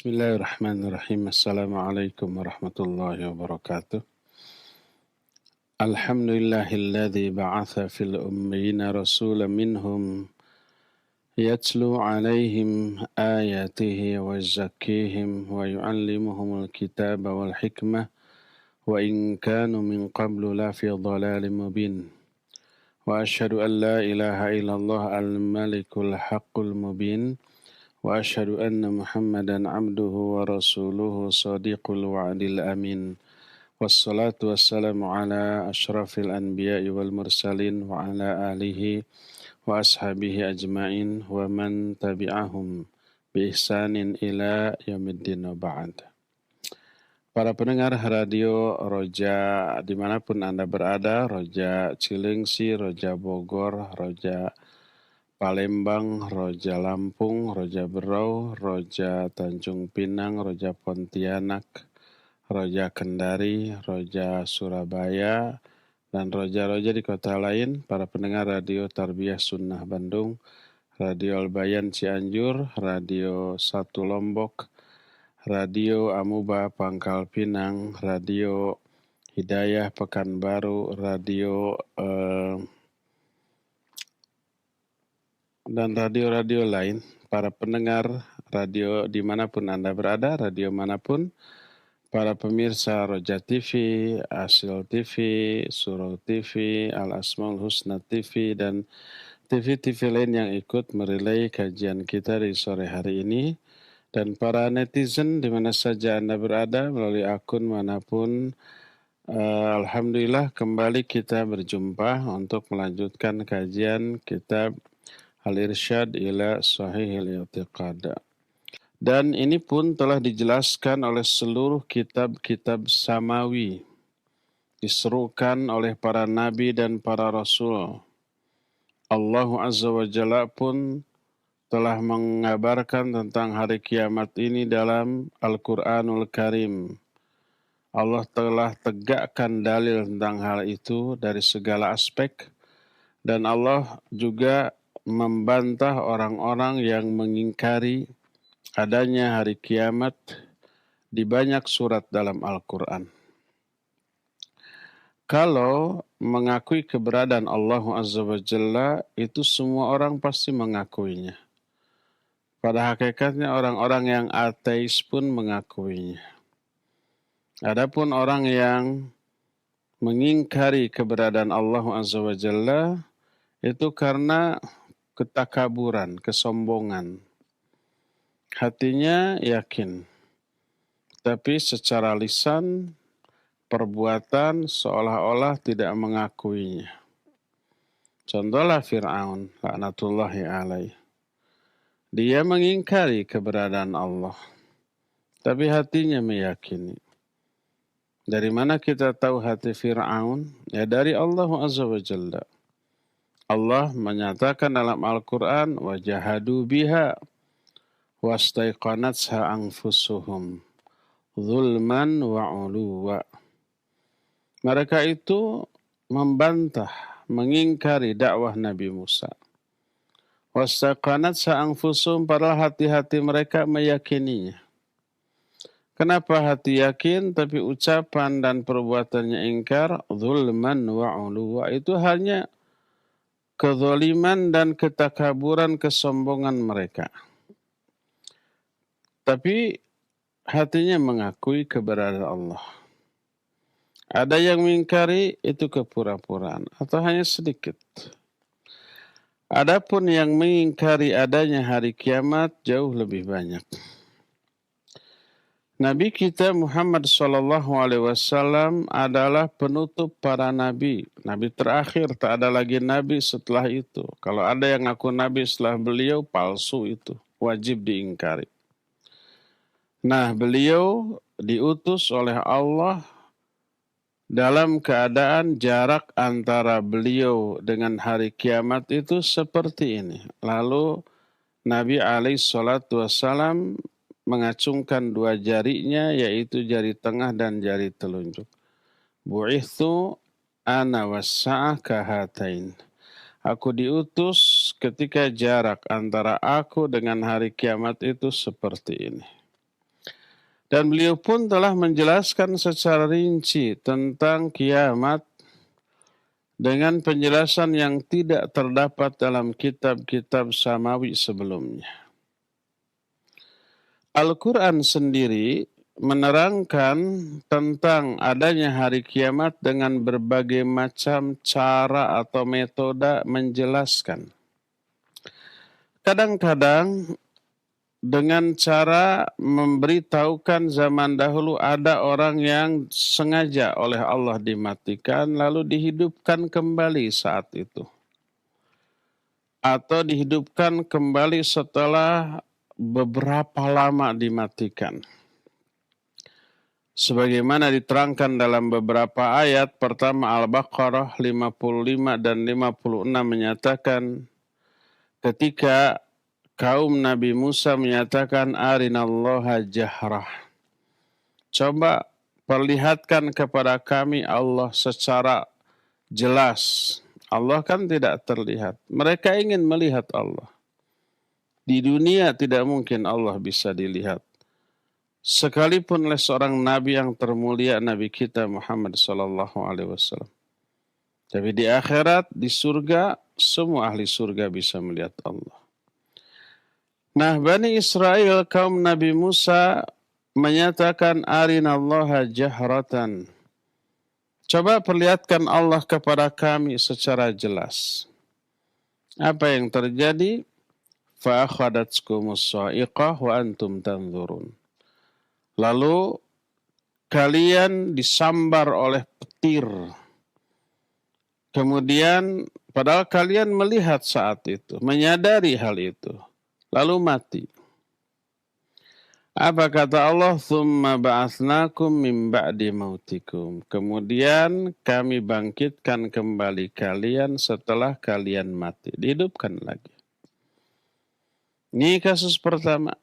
Bismillahirrahmanirrahim. Assalamualaikum warahmatullahi wabarakatuh. Alhamdulillahilladzi ba'atha fil ummiyina rasulan minhum yatlu alaihim ayatihi wa yuzakkihim wa yu'allimuhumul kitaba wal hikmah wa in kanu min qablu lafi dhalalin mubin. Wa asyhadu an la ilaha illallah al-malikul haqqul mubin. وأشهد أن محمدا عبده ورسوله صديق الوعد الأمين والصلاة والسلام على أشرف الأنبياء والمرسلين وعلى آله وأصحابه أجمعين ومن تبعهم بإحسان إلى يوم الدين وبعد. Para pendengar radio Roja dimanapun Anda berada, Roja Cilengsi, Roja Bogor, Roja Palembang, Roja Lampung, Roja Berau, Roja Tanjung Pinang, Roja Pontianak, Roja Kendari, Roja Surabaya, dan roja-roja di kota lain, para pendengar Radio Tarbiyah Sunnah Bandung, Radio Al-Bayan Cianjur, Radio 1 Lombok, Radio Amuba Pangkal Pinang, Radio Hidayah Pekanbaru, Radio dan radio-radio lain, para pendengar radio dimanapun Anda berada, radio manapun, para pemirsa Roja TV, Asil TV, Surau TV, Al-Asmaul Husna TV, dan TV-TV lain yang ikut merelay kajian kita di sore hari ini, dan para netizen di mana saja Anda berada melalui akun manapun. Alhamdulillah kembali kita berjumpa untuk melanjutkan kajian kitab Al-Irsyad ila Sahihil I'tiqad. Dan ini pun telah dijelaskan oleh seluruh kitab-kitab samawi. Diserukan oleh para nabi dan para rasul. Allah Azza wa Jalla pun telah mengabarkan tentang hari kiamat ini dalam Al-Quranul Karim. Allah telah tegakkan dalil tentang hal itu dari segala aspek. Dan Allah juga membantah orang-orang yang mengingkari adanya hari kiamat di banyak surat dalam Al-Quran. Kalau mengakui keberadaan Allah Azza wa Jalla, itu semua orang pasti mengakuinya. Pada hakikatnya orang-orang yang ateis pun mengakuinya. Adapun orang yang mengingkari keberadaan Allah Azza wa Jalla, itu karena ketakaburan, kesombongan. Hatinya yakin, tapi secara lisan, perbuatan seolah-olah tidak mengakuinya. Contohlah Fir'aun, laknatullahi alaih. Dia mengingkari keberadaan Allah, tapi hatinya meyakini. Dari mana kita tahu hati Fir'aun? Ya dari Allah Azza wa Jalla. Allah menyatakan dalam Al-Quran, وَجَهَدُوا بِهَا وَاسْتَيْقَنَتْهَا أَنفُسُهُمْ ظُلْمًا وَعُلُوًّا. Mereka itu membantah, mengingkari dakwah Nabi Musa. وَاسْتَيْقَنَتْهَا أَنفُسُهُمْ, padahal hati-hati mereka meyakininya. Kenapa hati yakin tapi ucapan dan perbuatannya ingkar? ظُلْمًا وَعُلُوًّا, itu hanya kezaliman dan ketakaburan, kesombongan mereka. Tapi hatinya mengakui keberadaan Allah. Ada yang mengingkari, itu kepura-puraan atau hanya sedikit. Adapun yang mengingkari adanya hari kiamat jauh lebih banyak. Nabi kita Muhammad SAW adalah penutup para nabi. Nabi terakhir, tak ada lagi nabi setelah itu. Kalau ada yang ngaku nabi setelah beliau, palsu itu. Wajib diingkari. Nah, beliau diutus oleh Allah dalam keadaan jarak antara beliau dengan hari kiamat itu seperti ini. Lalu Nabi SAW mengacungkan dua jarinya, yaitu jari tengah dan jari telunjuk. Bu'ithu ana wassa'ah kahatain. Aku diutus ketika jarak antara aku dengan hari kiamat itu seperti ini. Dan beliau pun telah menjelaskan secara rinci tentang kiamat dengan penjelasan yang tidak terdapat dalam kitab-kitab samawi sebelumnya. Al-Quran sendiri menerangkan tentang adanya hari kiamat dengan berbagai macam cara atau metode menjelaskan. Kadang-kadang dengan cara memberitahukan zaman dahulu ada orang yang sengaja oleh Allah dimatikan lalu dihidupkan kembali saat itu. Atau dihidupkan kembali setelah beberapa lama dimatikan. Sebagaimana diterangkan dalam beberapa ayat, pertama Al-Baqarah 55 dan 56 menyatakan ketika kaum Nabi Musa menyatakan arinallaha jahrah. Coba perlihatkan kepada kami Allah secara jelas. Allah kan tidak terlihat. Mereka ingin melihat Allah. Di dunia tidak mungkin Allah bisa dilihat. Sekalipun oleh seorang Nabi yang termulia, Nabi kita Muhammad SAW. Tapi di akhirat, di surga, semua ahli surga bisa melihat Allah. Nah, Bani Israel, kaum Nabi Musa, menyatakan arinallaha jahratan. Coba perlihatkan Allah kepada kami secara jelas. Apa yang terjadi? Fa'akhadatkumus sa'iqah wa antum tanzurun. Lalu kalian disambar oleh petir. Kemudian padahal kalian melihat saat itu, menyadari hal itu. Lalu mati. Apa kata Allah? Tsumma ba'atsnakum min ba'di mautikum. Kemudian kami bangkitkan kembali kalian setelah kalian mati. Dihidupkan lagi. Ini kasus pertama.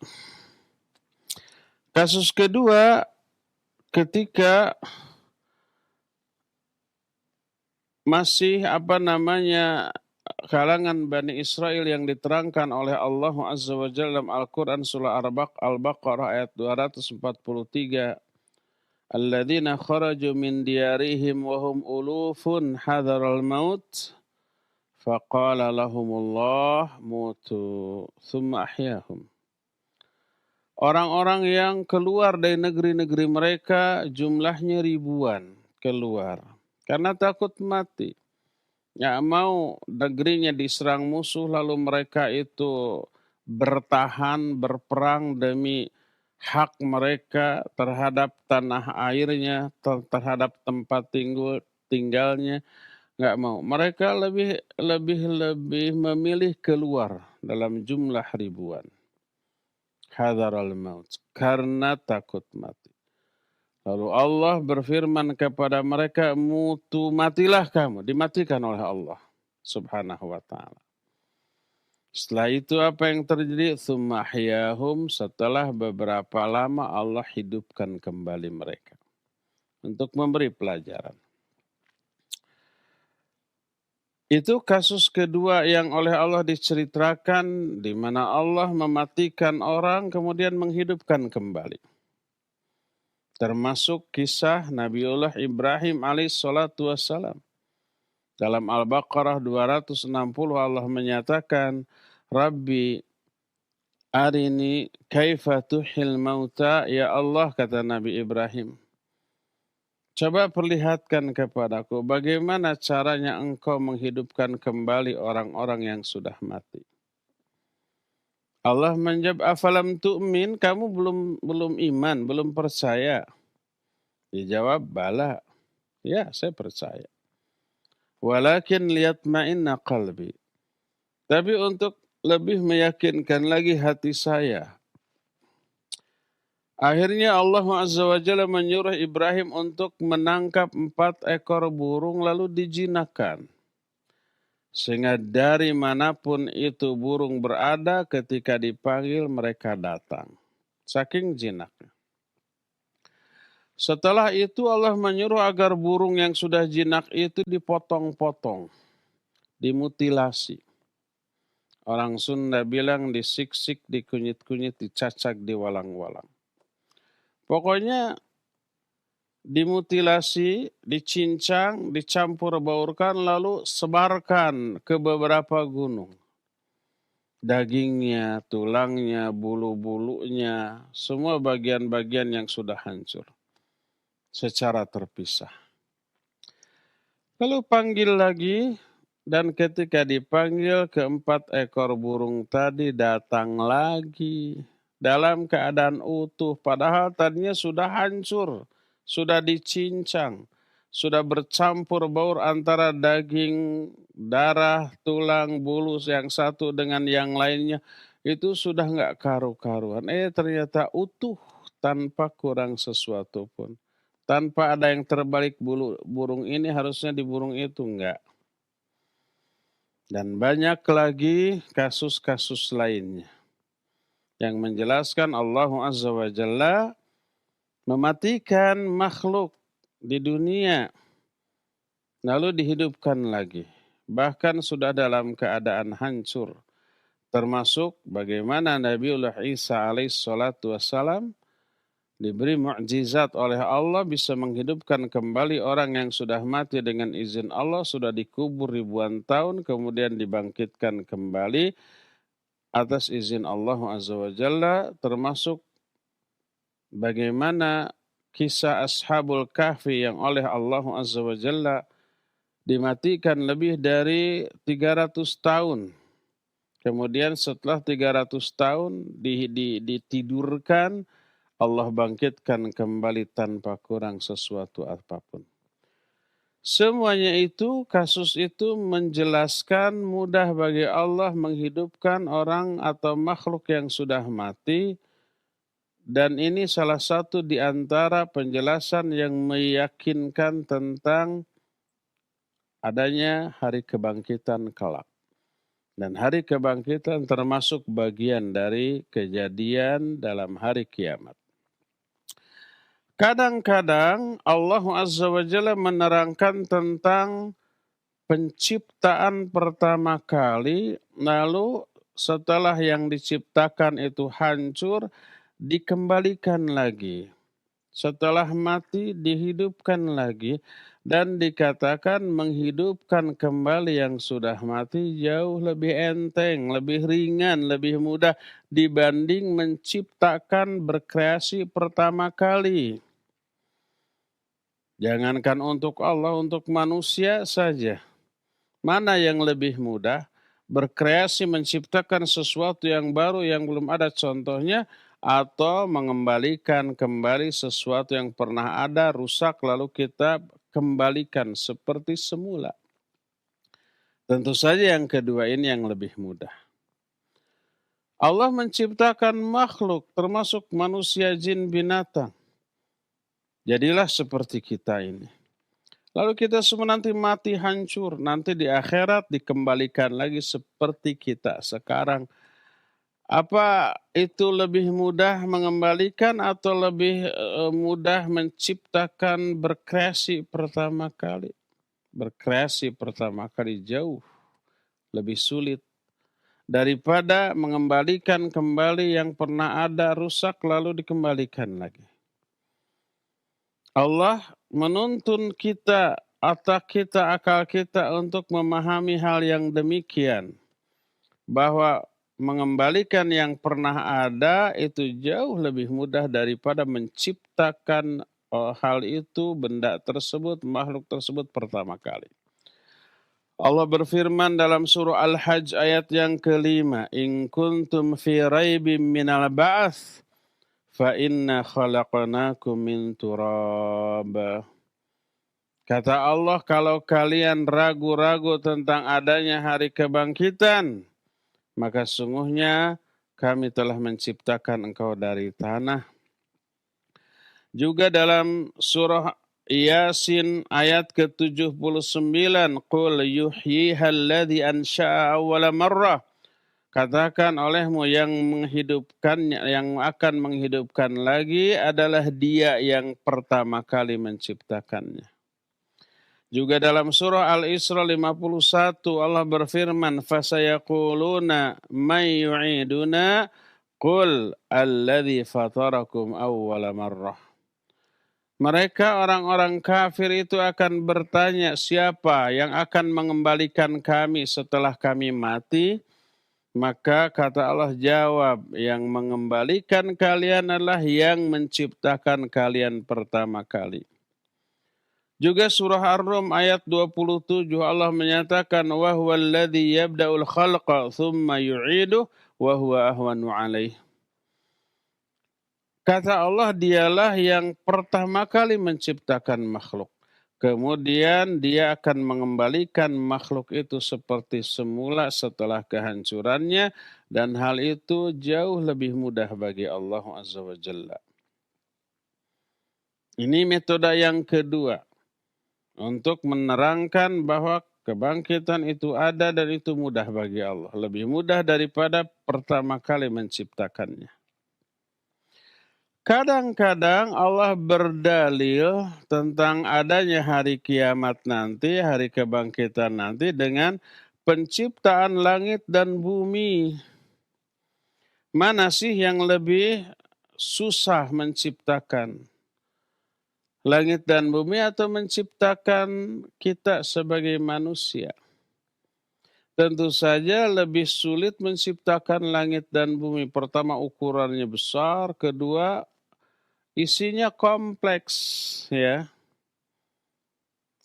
Kasus kedua, ketika masih kalangan Bani Israel yang diterangkan oleh Allah Azza wa Jalla dalam Al-Quran surah Al-Baqarah ayat 243. Alladzina kharaju min diyarihim wa hum ulufun hadaral maut faqala lahumullah mutu thumma ahyahum. Orang-orang yang keluar dari negeri-negeri mereka jumlahnya ribuan keluar karena takut mati. Ya mau negerinya diserang musuh lalu mereka itu bertahan, berperang demi hak mereka terhadap tanah airnya, terhadap tempat tinggalnya. Nggak mau. Mereka lebih memilih keluar dalam jumlah ribuan. Hadaral maut. Karena takut mati. Lalu Allah berfirman kepada mereka, matilah kamu. Dimatikan oleh Allah subhanahu wa ta'ala. Setelah itu apa yang terjadi? Tsumma ahyahum. Setelah beberapa lama Allah hidupkan kembali mereka. Untuk memberi pelajaran. Itu kasus kedua yang oleh Allah diceritakan di mana Allah mematikan orang kemudian menghidupkan kembali. Termasuk kisah Nabiullah Ibrahim alaihissalatu wassalam. Dalam Al-Baqarah 260 Allah menyatakan, Rabbi arini kaifa tuhil mauta, ya Allah kata Nabi Ibrahim. Coba perlihatkan kepadaku bagaimana caranya engkau menghidupkan kembali orang-orang yang sudah mati. Allah menjawab, afalam tu'min, kamu belum iman, belum percaya. Dijawab, bala. Ya, saya percaya. Walakin liyatma'inna qalbi. Tapi untuk lebih meyakinkan lagi hati saya. Akhirnya Allah Azza wa Jalla menyuruh Ibrahim untuk menangkap 4 ekor burung lalu dijinakkan. Sehingga dari manapun itu burung berada ketika dipanggil mereka datang. Saking jinaknya. Setelah itu Allah menyuruh agar burung yang sudah jinak itu dipotong-potong. Dimutilasi. Orang Sunda bilang disiksik, dikunyit-kunyit, dicacak, diwalang-walang. Pokoknya dimutilasi, dicincang, dicampur baurkan, lalu sebarkan ke beberapa gunung. Dagingnya, tulangnya, bulu-bulunya, semua bagian-bagian yang sudah hancur secara terpisah. Lalu panggil lagi, dan ketika dipanggil, keempat ekor burung tadi datang lagi dalam keadaan utuh, padahal tadinya sudah hancur, sudah dicincang, sudah bercampur baur antara daging, darah, tulang, bulu yang satu dengan yang lainnya. Itu sudah nggak karu-karuan. Ternyata utuh tanpa kurang sesuatu pun. Tanpa ada yang terbalik burung ini harusnya di burung itu, enggak. Dan banyak lagi kasus-kasus lainnya yang menjelaskan Allah Azza wa Jalla mematikan makhluk di dunia lalu dihidupkan lagi. Bahkan sudah dalam keadaan hancur. Termasuk bagaimana Nabiullah Isa alaihissalatu wassalam diberi mukjizat oleh Allah bisa menghidupkan kembali orang yang sudah mati dengan izin Allah, sudah dikubur ribuan tahun, kemudian dibangkitkan kembali atas izin Allah Azza wa Jalla, termasuk bagaimana kisah Ashabul Kahfi yang oleh Allah Azza wa Jalla dimatikan lebih dari 300 tahun. Kemudian setelah 300 tahun ditidurkan, Allah bangkitkan kembali tanpa kurang sesuatu apapun. Semuanya itu, kasus itu menjelaskan mudah bagi Allah menghidupkan orang atau makhluk yang sudah mati. Dan ini salah satu di antara penjelasan yang meyakinkan tentang adanya hari kebangkitan kelak. Dan hari kebangkitan termasuk bagian dari kejadian dalam hari kiamat. Kadang-kadang Allah Azza wa Jalla menerangkan tentang penciptaan pertama kali, lalu setelah yang diciptakan itu hancur, dikembalikan lagi. Setelah mati, dihidupkan lagi. Dan dikatakan menghidupkan kembali yang sudah mati jauh lebih enteng, lebih ringan, lebih mudah dibanding menciptakan berkreasi pertama kali. Jangankan untuk Allah, untuk manusia saja. Mana yang lebih mudah? Berkreasi menciptakan sesuatu yang baru yang belum ada contohnya, atau mengembalikan kembali sesuatu yang pernah ada, rusak, lalu kita kembalikan seperti semula. Tentu saja yang kedua ini yang lebih mudah. Allah menciptakan makhluk termasuk manusia, jin, binatang. Jadilah seperti kita ini. Lalu kita semua nanti mati hancur. Nanti di akhirat dikembalikan lagi seperti kita sekarang. Apa itu lebih mudah mengembalikan atau lebih mudah menciptakan berkreasi pertama kali? Berkreasi pertama kali jauh lebih sulit daripada mengembalikan kembali yang pernah ada rusak lalu dikembalikan lagi. Allah menuntun kita, otak kita, akal kita untuk memahami hal yang demikian. Bahwa mengembalikan yang pernah ada itu jauh lebih mudah daripada menciptakan hal itu, benda tersebut, makhluk tersebut pertama kali. Allah berfirman dalam surah Al-Hajj ayat yang ke-5, "In kuntum fi raibim minal ba'ats fa inna khalaqnakum min turab." Kata Allah, kalau kalian ragu-ragu tentang adanya hari kebangkitan, maka sungguhnya kami telah menciptakan engkau dari tanah. Juga dalam surah Yasin ayat ke-79, "Qul yuhyiha alladhi ansha'a awwala marrah." Katakan olehmu yang menghidupkannya, yang akan menghidupkan lagi adalah Dia yang pertama kali menciptakannya. Juga dalam surah Al-Isra 51 Allah berfirman, "Fasayaquluna may yu'iduna Qul alladzi fatarakum awwala marrah. Mereka orang-orang kafir itu akan bertanya, siapa yang akan mengembalikan kami setelah kami mati? Maka kata Allah jawab, yang mengembalikan kalian adalah yang menciptakan kalian pertama kali. Juga surah Ar-Rum ayat 27 Allah menyatakan, wa huwal ladzi yabda'ul khalqa tsumma yu'iduhu wa huwa ahwanu 'alaihi. Kata Allah, dialah yang pertama kali menciptakan makhluk. Kemudian dia akan mengembalikan makhluk itu seperti semula setelah kehancurannya. Dan hal itu jauh lebih mudah bagi Allah Azza wa Jalla. Ini metode yang kedua. Untuk menerangkan bahwa kebangkitan itu ada dan itu mudah bagi Allah. Lebih mudah daripada pertama kali menciptakannya. Kadang-kadang Allah berdalil tentang adanya hari kiamat nanti, hari kebangkitan nanti dengan penciptaan langit dan bumi. Mana sih yang lebih susah menciptakan? Langit dan bumi atau menciptakan kita sebagai manusia? Tentu saja lebih sulit menciptakan langit dan bumi. Pertama, ukurannya besar. Kedua, isinya kompleks, ya.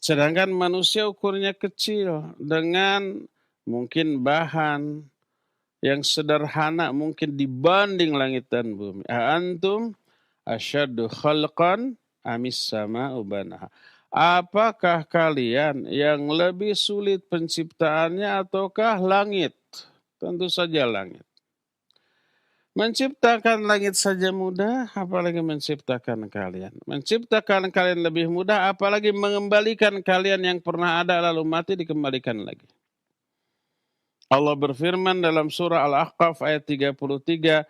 Sedangkan manusia ukurnya kecil dengan mungkin bahan yang sederhana mungkin dibanding langit dan bumi. Antum asyaddu khalqan amis sama'u banaha. Apakah kalian yang lebih sulit penciptaannya ataukah langit? Tentu saja langit. Menciptakan langit saja mudah, apalagi menciptakan kalian. Menciptakan kalian lebih mudah, apalagi mengembalikan kalian yang pernah ada lalu mati dikembalikan lagi. Allah berfirman dalam surah Al-Ahqaf ayat 33,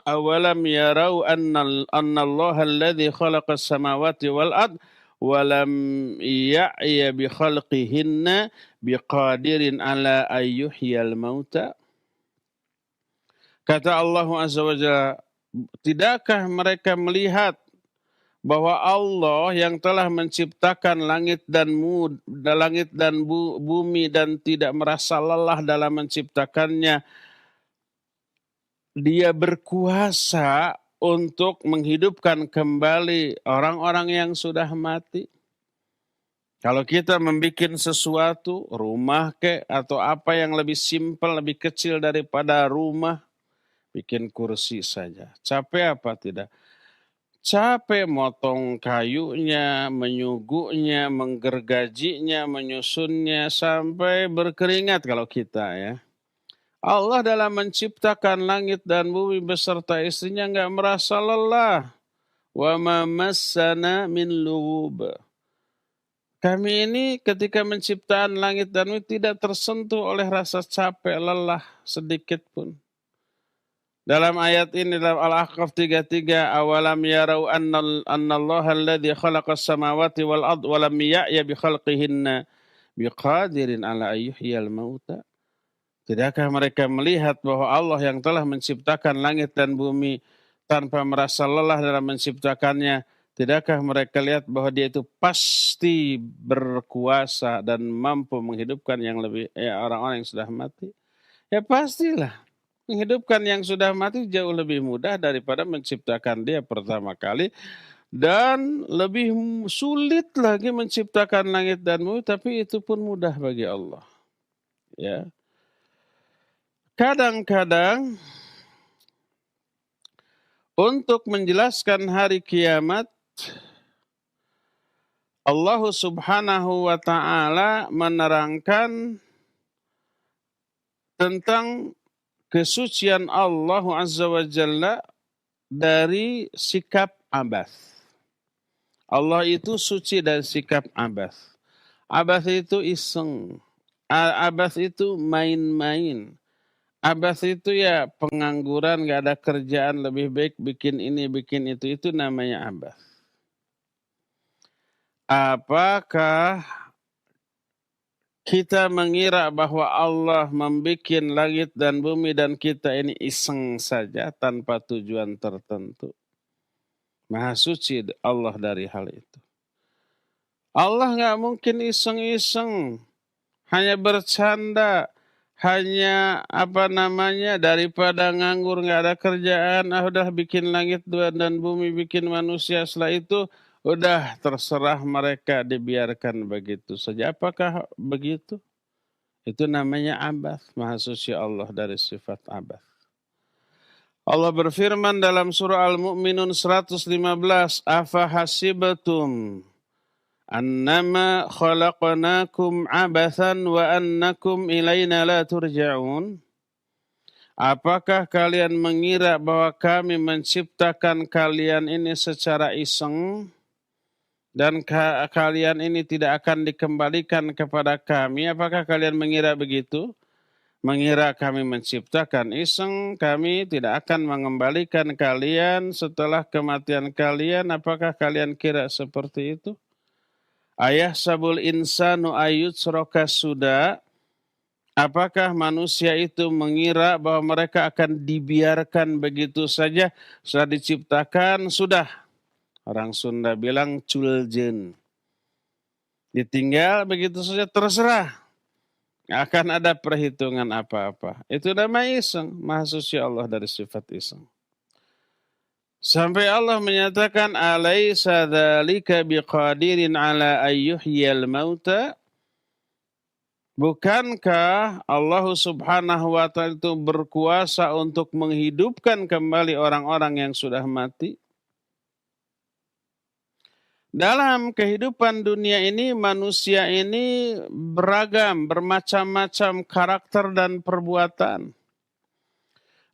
awalam yarau annallaha alladhi khalaqas samawati wal ard walam ya'ya bi khalqihinna biqadirin ala ayyuhyal mauta. Kata Allah Azza wa Jalla, tidakkah mereka melihat bahwa Allah yang telah menciptakan langit dan bumi dan tidak merasa lelah dalam menciptakannya, dia berkuasa untuk menghidupkan kembali orang-orang yang sudah mati. Kalau kita membuat sesuatu, rumah atau apa yang lebih simpel, lebih kecil daripada rumah, bikin kursi saja. Capek apa tidak? Capek motong kayunya, menyuguhnya, menggergajinya, menyusunnya, sampai berkeringat kalau kita ya. Allah dalam menciptakan langit dan bumi beserta istrinya enggak merasa lelah. Wa ma massana min lughub. Kami ini ketika menciptakan langit dan bumi tidak tersentuh oleh rasa capek, lelah sedikit pun. Dalam ayat ini dalam Al-Ahqaf 33, awalam yarau annallaha alladhi khalaqas samawati wal ard wa lam ya'ya bi khalqihinna biqadirin ala ayyuhyal mauta. Tidakkah mereka melihat bahwa Allah yang telah menciptakan langit dan bumi tanpa merasa lelah dalam menciptakannya, tidakkah mereka lihat bahwa dia itu pasti berkuasa dan mampu menghidupkan orang-orang yang sudah mati? Ya pastilah. Menghidupkan yang sudah mati jauh lebih mudah daripada menciptakan dia pertama kali. Dan lebih sulit lagi menciptakan langit dan bumi, tapi itu pun mudah bagi Allah. Ya. Kadang-kadang untuk menjelaskan hari kiamat, Allah Subhanahu wa ta'ala menerangkan tentang kesucian Allah Azza wa Jalla dari sikap abath. Allah itu suci dari sikap abath. Abath itu iseng. Abath itu main-main. Abath itu ya pengangguran, gak ada kerjaan, lebih baik bikin ini, bikin itu. Itu namanya abath. Apakah kita mengira bahwa Allah membuat langit dan bumi dan kita ini iseng saja tanpa tujuan tertentu. Maha suci Allah dari hal itu. Allah nggak mungkin iseng-iseng, hanya bercanda, hanya daripada nganggur nggak ada kerjaan, udah bikin langit dan bumi, bikin manusia, setelah itu udah terserah mereka dibiarkan begitu saja. Apakah begitu? Itu namanya abath, maha suci Allah dari sifat abath. Allah berfirman dalam surah Al-Mu'minun 115, Afa hasibatum annama khalaqnakum abathan wa annakum ilayna la turja'un. Apakah kalian mengira bahwa kami menciptakan kalian ini secara iseng dan kalian ini tidak akan dikembalikan kepada kami? Apakah kalian mengira begitu? Mengira kami menciptakan iseng, kami tidak akan mengembalikan kalian setelah kematian kalian. Apakah kalian kira seperti itu? Ayah sabul insanu ayutsroka suda. Apakah manusia itu mengira bahwa mereka akan dibiarkan begitu saja? Sudah diciptakan, sudah. Orang Sunda bilang culjen. Ditinggal begitu saja, terserah. Akan ada perhitungan apa-apa. Itu namanya iseng. Maha suci Allah dari sifat iseng. Sampai Allah menyatakan, Alaysa dzalika biqadirin ala ayyuhyal mauta. Bukankah Allah subhanahu wa ta'ala itu berkuasa untuk menghidupkan kembali orang-orang yang sudah mati? Dalam kehidupan dunia ini, manusia ini beragam, bermacam-macam karakter dan perbuatan.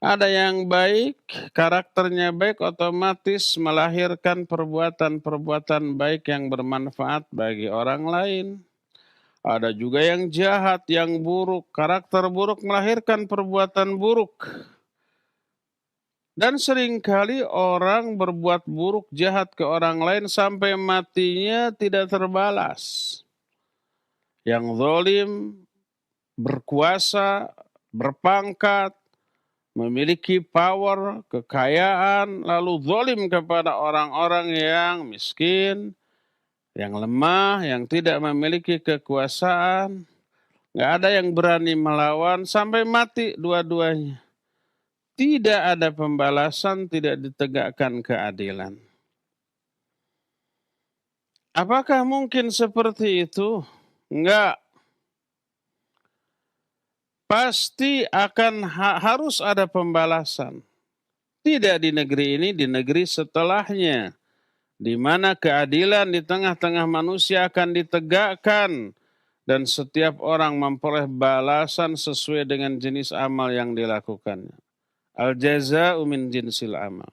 Ada yang baik, karakternya baik, otomatis melahirkan perbuatan-perbuatan baik yang bermanfaat bagi orang lain. Ada juga yang jahat, yang buruk, karakter buruk melahirkan perbuatan buruk. Dan seringkali orang berbuat buruk jahat ke orang lain sampai matinya tidak terbalas. Yang zalim, berkuasa, berpangkat, memiliki power, kekayaan, lalu zalim kepada orang-orang yang miskin, yang lemah, yang tidak memiliki kekuasaan. Nggak ada yang berani melawan sampai mati dua-duanya. Tidak ada pembalasan, tidak ditegakkan keadilan. Apakah mungkin seperti itu? Enggak. Pasti akan harus ada pembalasan. Tidak di negeri ini, di negeri setelahnya. Di mana keadilan di tengah-tengah manusia akan ditegakkan. Dan setiap orang memperoleh balasan sesuai dengan jenis amal yang dilakukannya. Al-jaza'u min jinsil amal.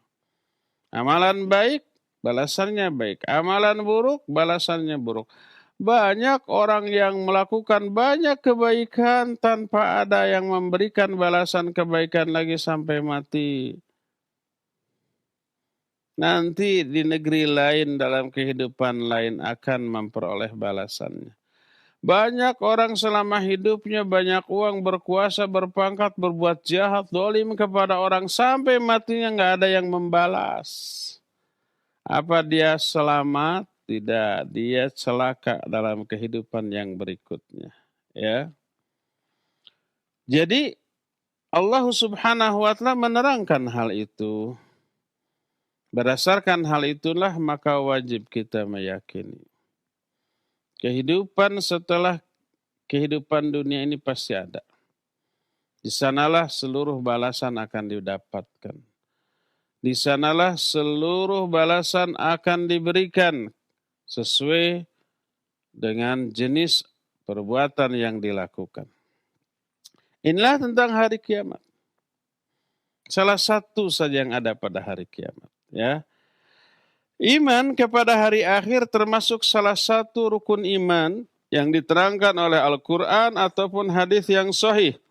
Amalan baik, balasannya baik. Amalan buruk, balasannya buruk. Banyak orang yang melakukan banyak kebaikan tanpa ada yang memberikan balasan kebaikan lagi sampai mati. Nanti di negeri lain, dalam kehidupan lain akan memperoleh balasannya. Banyak orang selama hidupnya banyak uang, berkuasa, berpangkat, berbuat jahat, zalim kepada orang sampai matinya nggak ada yang membalas. Apa dia selamat? Tidak, dia celaka dalam kehidupan yang berikutnya. Ya. Jadi Allah Subhanahu wa ta'ala menerangkan hal itu. Berdasarkan hal itulah maka wajib kita meyakini. Kehidupan setelah kehidupan dunia ini pasti ada. Di sanalah seluruh balasan akan didapatkan. Di sanalah seluruh balasan akan diberikan sesuai dengan jenis perbuatan yang dilakukan. Inilah tentang hari kiamat. Salah satu saja yang ada pada hari kiamat. Ya. Iman kepada hari akhir termasuk salah satu rukun iman yang diterangkan oleh Al-Quran ataupun hadis yang sahih.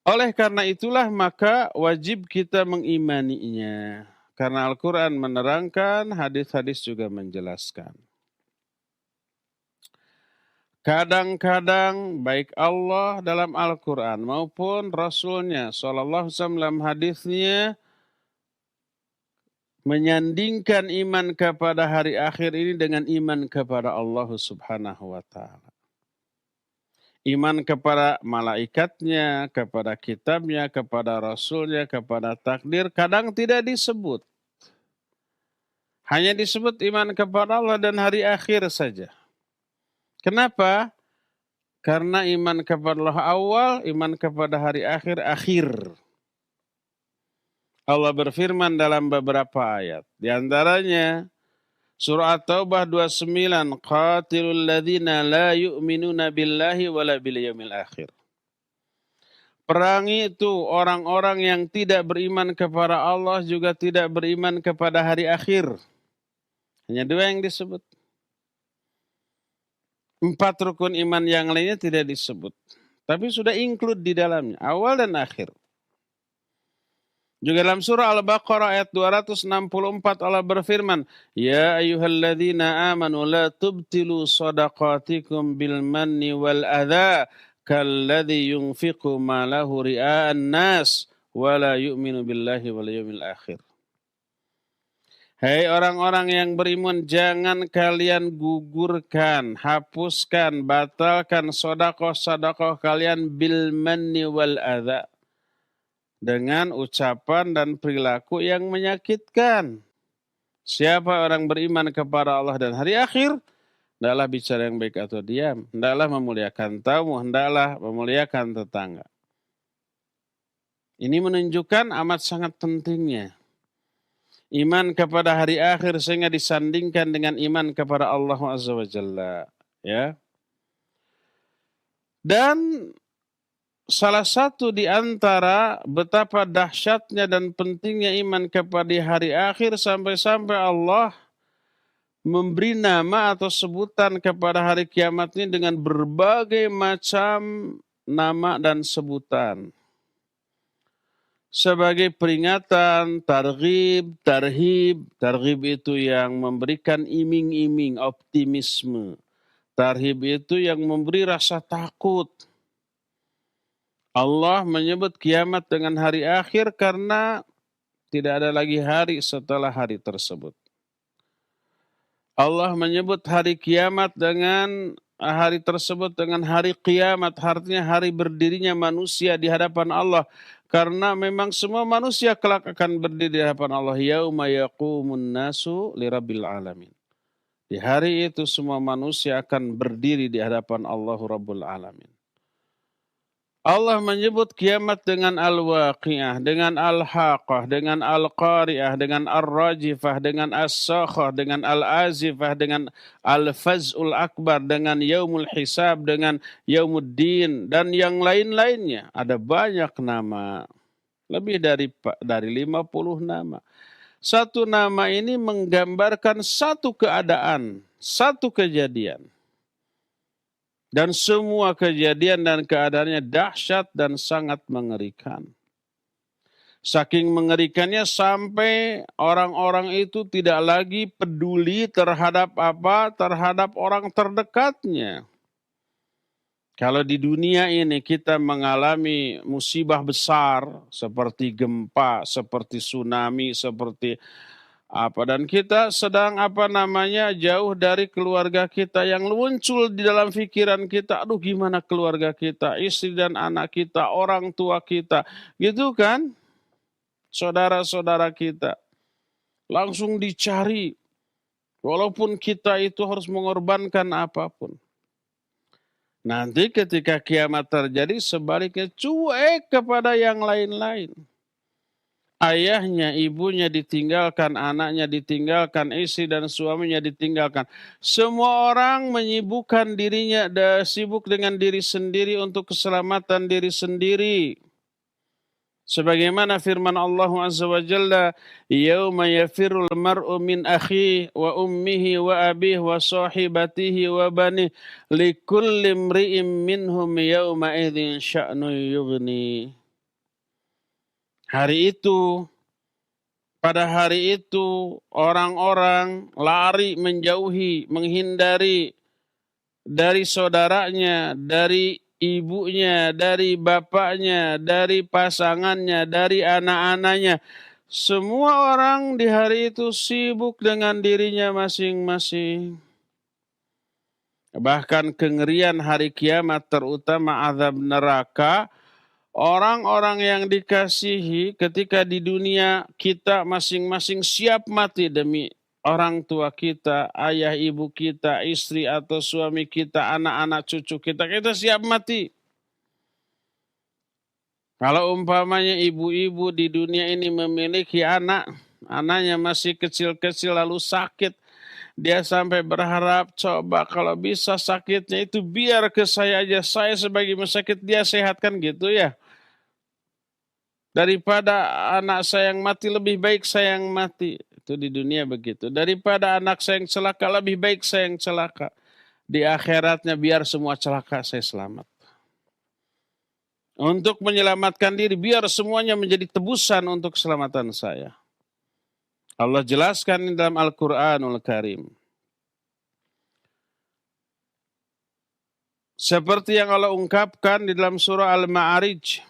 Oleh karena itulah maka wajib kita mengimaninya. Karena Al-Quran menerangkan, hadis-hadis juga menjelaskan. Kadang-kadang baik Allah dalam Al-Quran maupun Rasulnya Sallallahu Alaihi Wasallam dalam hadisnya menyandingkan iman kepada hari akhir ini dengan iman kepada Allah Subhanahu wa Ta'ala. Iman kepada malaikatnya, kepada kitabnya, kepada rasulnya, kepada takdir kadang tidak disebut. Hanya disebut iman kepada Allah dan hari akhir saja. Kenapa? Karena iman kepada Allah awal, iman kepada hari akhir, akhir. Allah berfirman dalam beberapa ayat. Di antaranya, surah At-Taubah 29, qatilul ladzina la yu'minuna billahi wala bil yaumil akhir. Perangi itu orang-orang yang tidak beriman kepada Allah juga tidak beriman kepada hari akhir. Hanya dua yang disebut. 4 rukun iman yang lainnya tidak disebut. Tapi sudah include di dalamnya, awal dan akhir. Juga dalam surah Al-Baqarah ayat 264 Allah berfirman, Ya ayyuhalladzina amanu la tubtilu sadaqatikum bil manni wal adha kalladzi yunfiqu malahu ria'an nas wa la yu'minu billahi wal yawmil akhir. Hai orang-orang yang beriman, jangan kalian gugurkan, hapuskan, batalkan sedekah-sedekah kalian bil manni wal adha, dengan ucapan dan perilaku yang menyakitkan. Siapa orang beriman kepada Allah dan hari akhir, hendaklah bicara yang baik atau diam, hendaklah memuliakan tamu, hendaklah memuliakan tetangga. Ini menunjukkan amat sangat pentingnya iman kepada hari akhir sehingga disandingkan dengan iman kepada Allah Azza wa Jalla. Ya. Dan salah satu di antara betapa dahsyatnya dan pentingnya iman kepada hari akhir sampai-sampai Allah memberi nama atau sebutan kepada hari kiamat ini dengan berbagai macam nama dan sebutan. Sebagai peringatan, targhib, tarhib. Targhib itu yang memberikan iming-iming, optimisme. Tarhib itu yang memberi rasa takut. Allah menyebut kiamat dengan hari akhir karena tidak ada lagi hari setelah hari tersebut. Allah menyebut hari kiamat dengan hari tersebut dengan hari kiamat, artinya hari berdirinya manusia di hadapan Allah. Karena memang semua manusia kelak akan berdiri di hadapan Allah. Yauma yaqumun nasu lirabbil alamin. Di hari itu semua manusia akan berdiri di hadapan Allah Rabbul Alamin. Allah menyebut kiamat dengan al-waqi'ah, dengan al-haqah, dengan al-qari'ah, dengan ar-rajifah, dengan as-sakhah, dengan al-azifah, dengan al-faz'ul akbar, dengan yaumul hisab, dengan yaumuddin, dan yang lain-lainnya. Ada banyak nama, lebih dari 50 nama. Satu nama ini menggambarkan satu keadaan, satu kejadian. Dan semua kejadian dan keadaannya dahsyat dan sangat mengerikan. Saking mengerikannya sampai orang-orang itu tidak lagi peduli terhadap apa? Terhadap orang terdekatnya. Kalau di dunia ini kita mengalami musibah besar seperti gempa, seperti tsunami, seperti apa, dan kita sedang jauh dari keluarga kita, yang muncul di dalam pikiran kita, aduh gimana keluarga kita, istri dan anak kita, orang tua kita, gitu kan, saudara-saudara kita, langsung dicari, walaupun kita itu harus mengorbankan apapun. Nanti ketika kiamat terjadi sebaliknya cuek kepada yang lain-lain. Ayahnya, ibunya ditinggalkan, anaknya ditinggalkan, istri dan suaminya ditinggalkan. Semua orang menyibukkan dirinya, sibuk dengan diri sendiri untuk keselamatan diri sendiri. Sebagaimana firman Allah Azza wa Jalla, "Yauma yafirul mar'u min akhihi wa ummihi wa abihi wa sahibatihi wa banihi likulli imri'in minhum yauma idzin sya'nu yughni." Pada hari itu, orang-orang lari menjauhi, menghindari dari saudaranya, dari ibunya, dari bapaknya, dari pasangannya, dari anak-anaknya. Semua orang di hari itu sibuk dengan dirinya masing-masing. Bahkan kengerian hari kiamat, terutama azab neraka, orang-orang yang dikasihi ketika di dunia kita masing-masing siap mati demi orang tua kita, ayah ibu kita, istri atau suami kita, anak-anak cucu kita, kita siap mati. Kalau umpamanya ibu-ibu di dunia ini memiliki anak, anaknya masih kecil-kecil lalu sakit, dia sampai berharap coba kalau bisa sakitnya itu biar ke saya aja, saya sebagai sakit dia sehatkan gitu ya. Daripada anak saya yang mati lebih baik saya yang mati. Itu di dunia begitu. Daripada anak saya yang celaka lebih baik saya yang celaka. Di akhiratnya biar semua celaka saya selamat. Untuk menyelamatkan diri, biar semuanya menjadi tebusan untuk keselamatan saya. Allah jelaskan dalam Al-Quranul Karim. Seperti yang Allah ungkapkan di dalam surah Al-Ma'arij.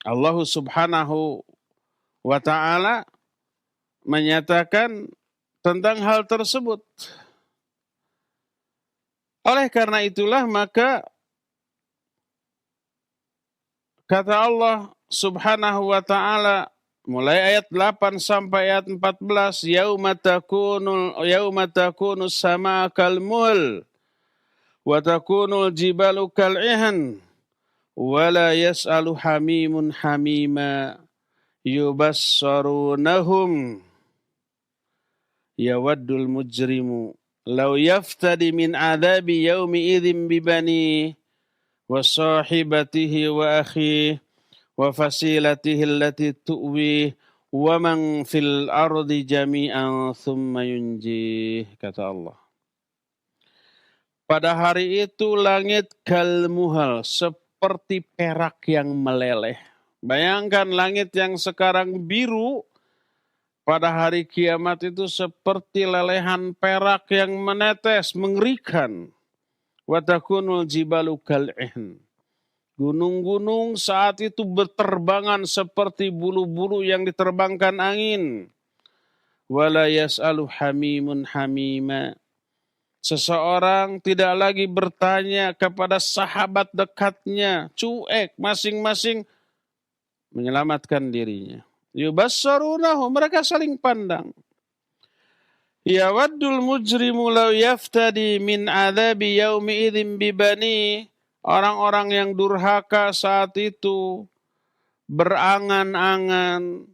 Allah subhanahu wa ta'ala menyatakan tentang hal tersebut. Oleh karena itulah maka kata Allah subhanahu wa ta'ala mulai ayat 8 sampai ayat 14, yauma takunus sama kalmul wa takunul jibalu kal'ihan wa la yas'alu hamimun hamima yubassarunahum yawaddul mujrimu law yaftadi min adzabi yaumi idzin bibani wa sahibatihi wa akhihi wa fasilatihi allati tu'wi wa man fil ardi jami'an thumma yunjih, kata Allah. Pada hari itu langit kalmuhal, seperti perak yang meleleh. Bayangkan langit yang sekarang biru, pada hari kiamat itu seperti lelehan perak yang menetes, mengerikan. Wa takunul jibalu kal'ihn. Gunung-gunung saat itu berterbangan seperti bulu-bulu yang diterbangkan angin. Wala yas'alu hamimun hamima. Seseorang tidak lagi bertanya kepada sahabat dekatnya, cuek, masing-masing menyelamatkan dirinya. Yubassarunahu, mereka saling pandang. Yawaddul mujrimu law yaftadi min adzabi yaumi idzin bibani. Orang-orang yang durhaka saat itu berangan-angan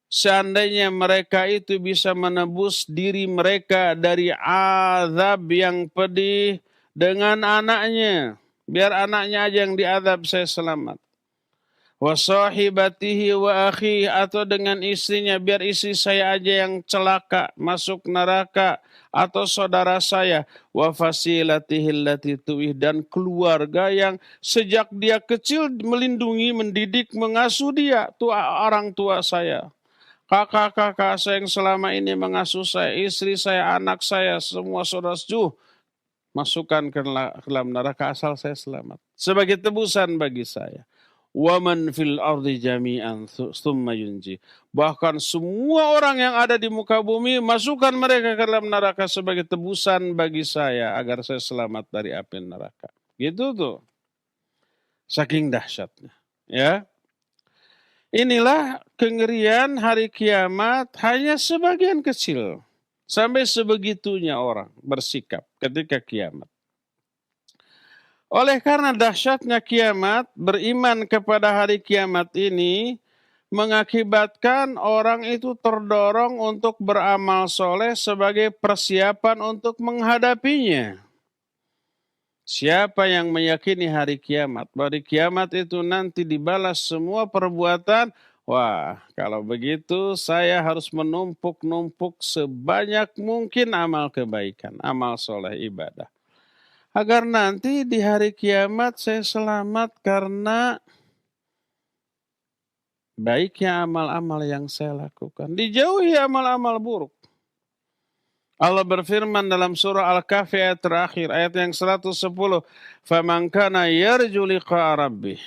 seandainya mereka itu bisa menebus diri mereka dari azab yang pedih dengan anaknya. Biar anaknya aja yang diazab, saya selamat. Wa sahibatihi wa akhi, atau dengan istrinya, biar istri saya aja yang celaka masuk neraka, atau saudara saya. Wa fasilatihi allati tu'ih, dan keluarga yang sejak dia kecil melindungi, mendidik, mengasuh dia, orang tua saya. Kakak-kakak saya yang selama ini mengasuh saya, istri saya, anak saya, semua saudara sejuh masukkan ke dalam neraka asal saya selamat. Sebagai tebusan bagi saya. Waman fil ardi jami'an thumma yunji. Bahkan semua orang yang ada di muka bumi, masukkan mereka ke dalam neraka sebagai tebusan bagi saya agar saya selamat dari api neraka. Gitu tuh. Saking dahsyatnya. Ya. Inilah kengerian hari kiamat, hanya sebagian kecil. Sampai sebegitunya orang bersikap ketika kiamat. Oleh karena dahsyatnya kiamat, beriman kepada hari kiamat ini mengakibatkan orang itu terdorong untuk beramal soleh sebagai persiapan untuk menghadapinya. Siapa yang meyakini hari kiamat, bahwa di kiamat itu nanti dibalas semua perbuatan, wah, kalau begitu saya harus menumpuk-numpuk sebanyak mungkin amal kebaikan, amal soleh ibadah. Agar nanti di hari kiamat saya selamat karena baiknya amal-amal yang saya lakukan. Dijauhi amal-amal buruk. Allah berfirman dalam surah Al-Kahfi ayat terakhir, ayat yang 110. "Faman kana yarju liqa'a rabbih,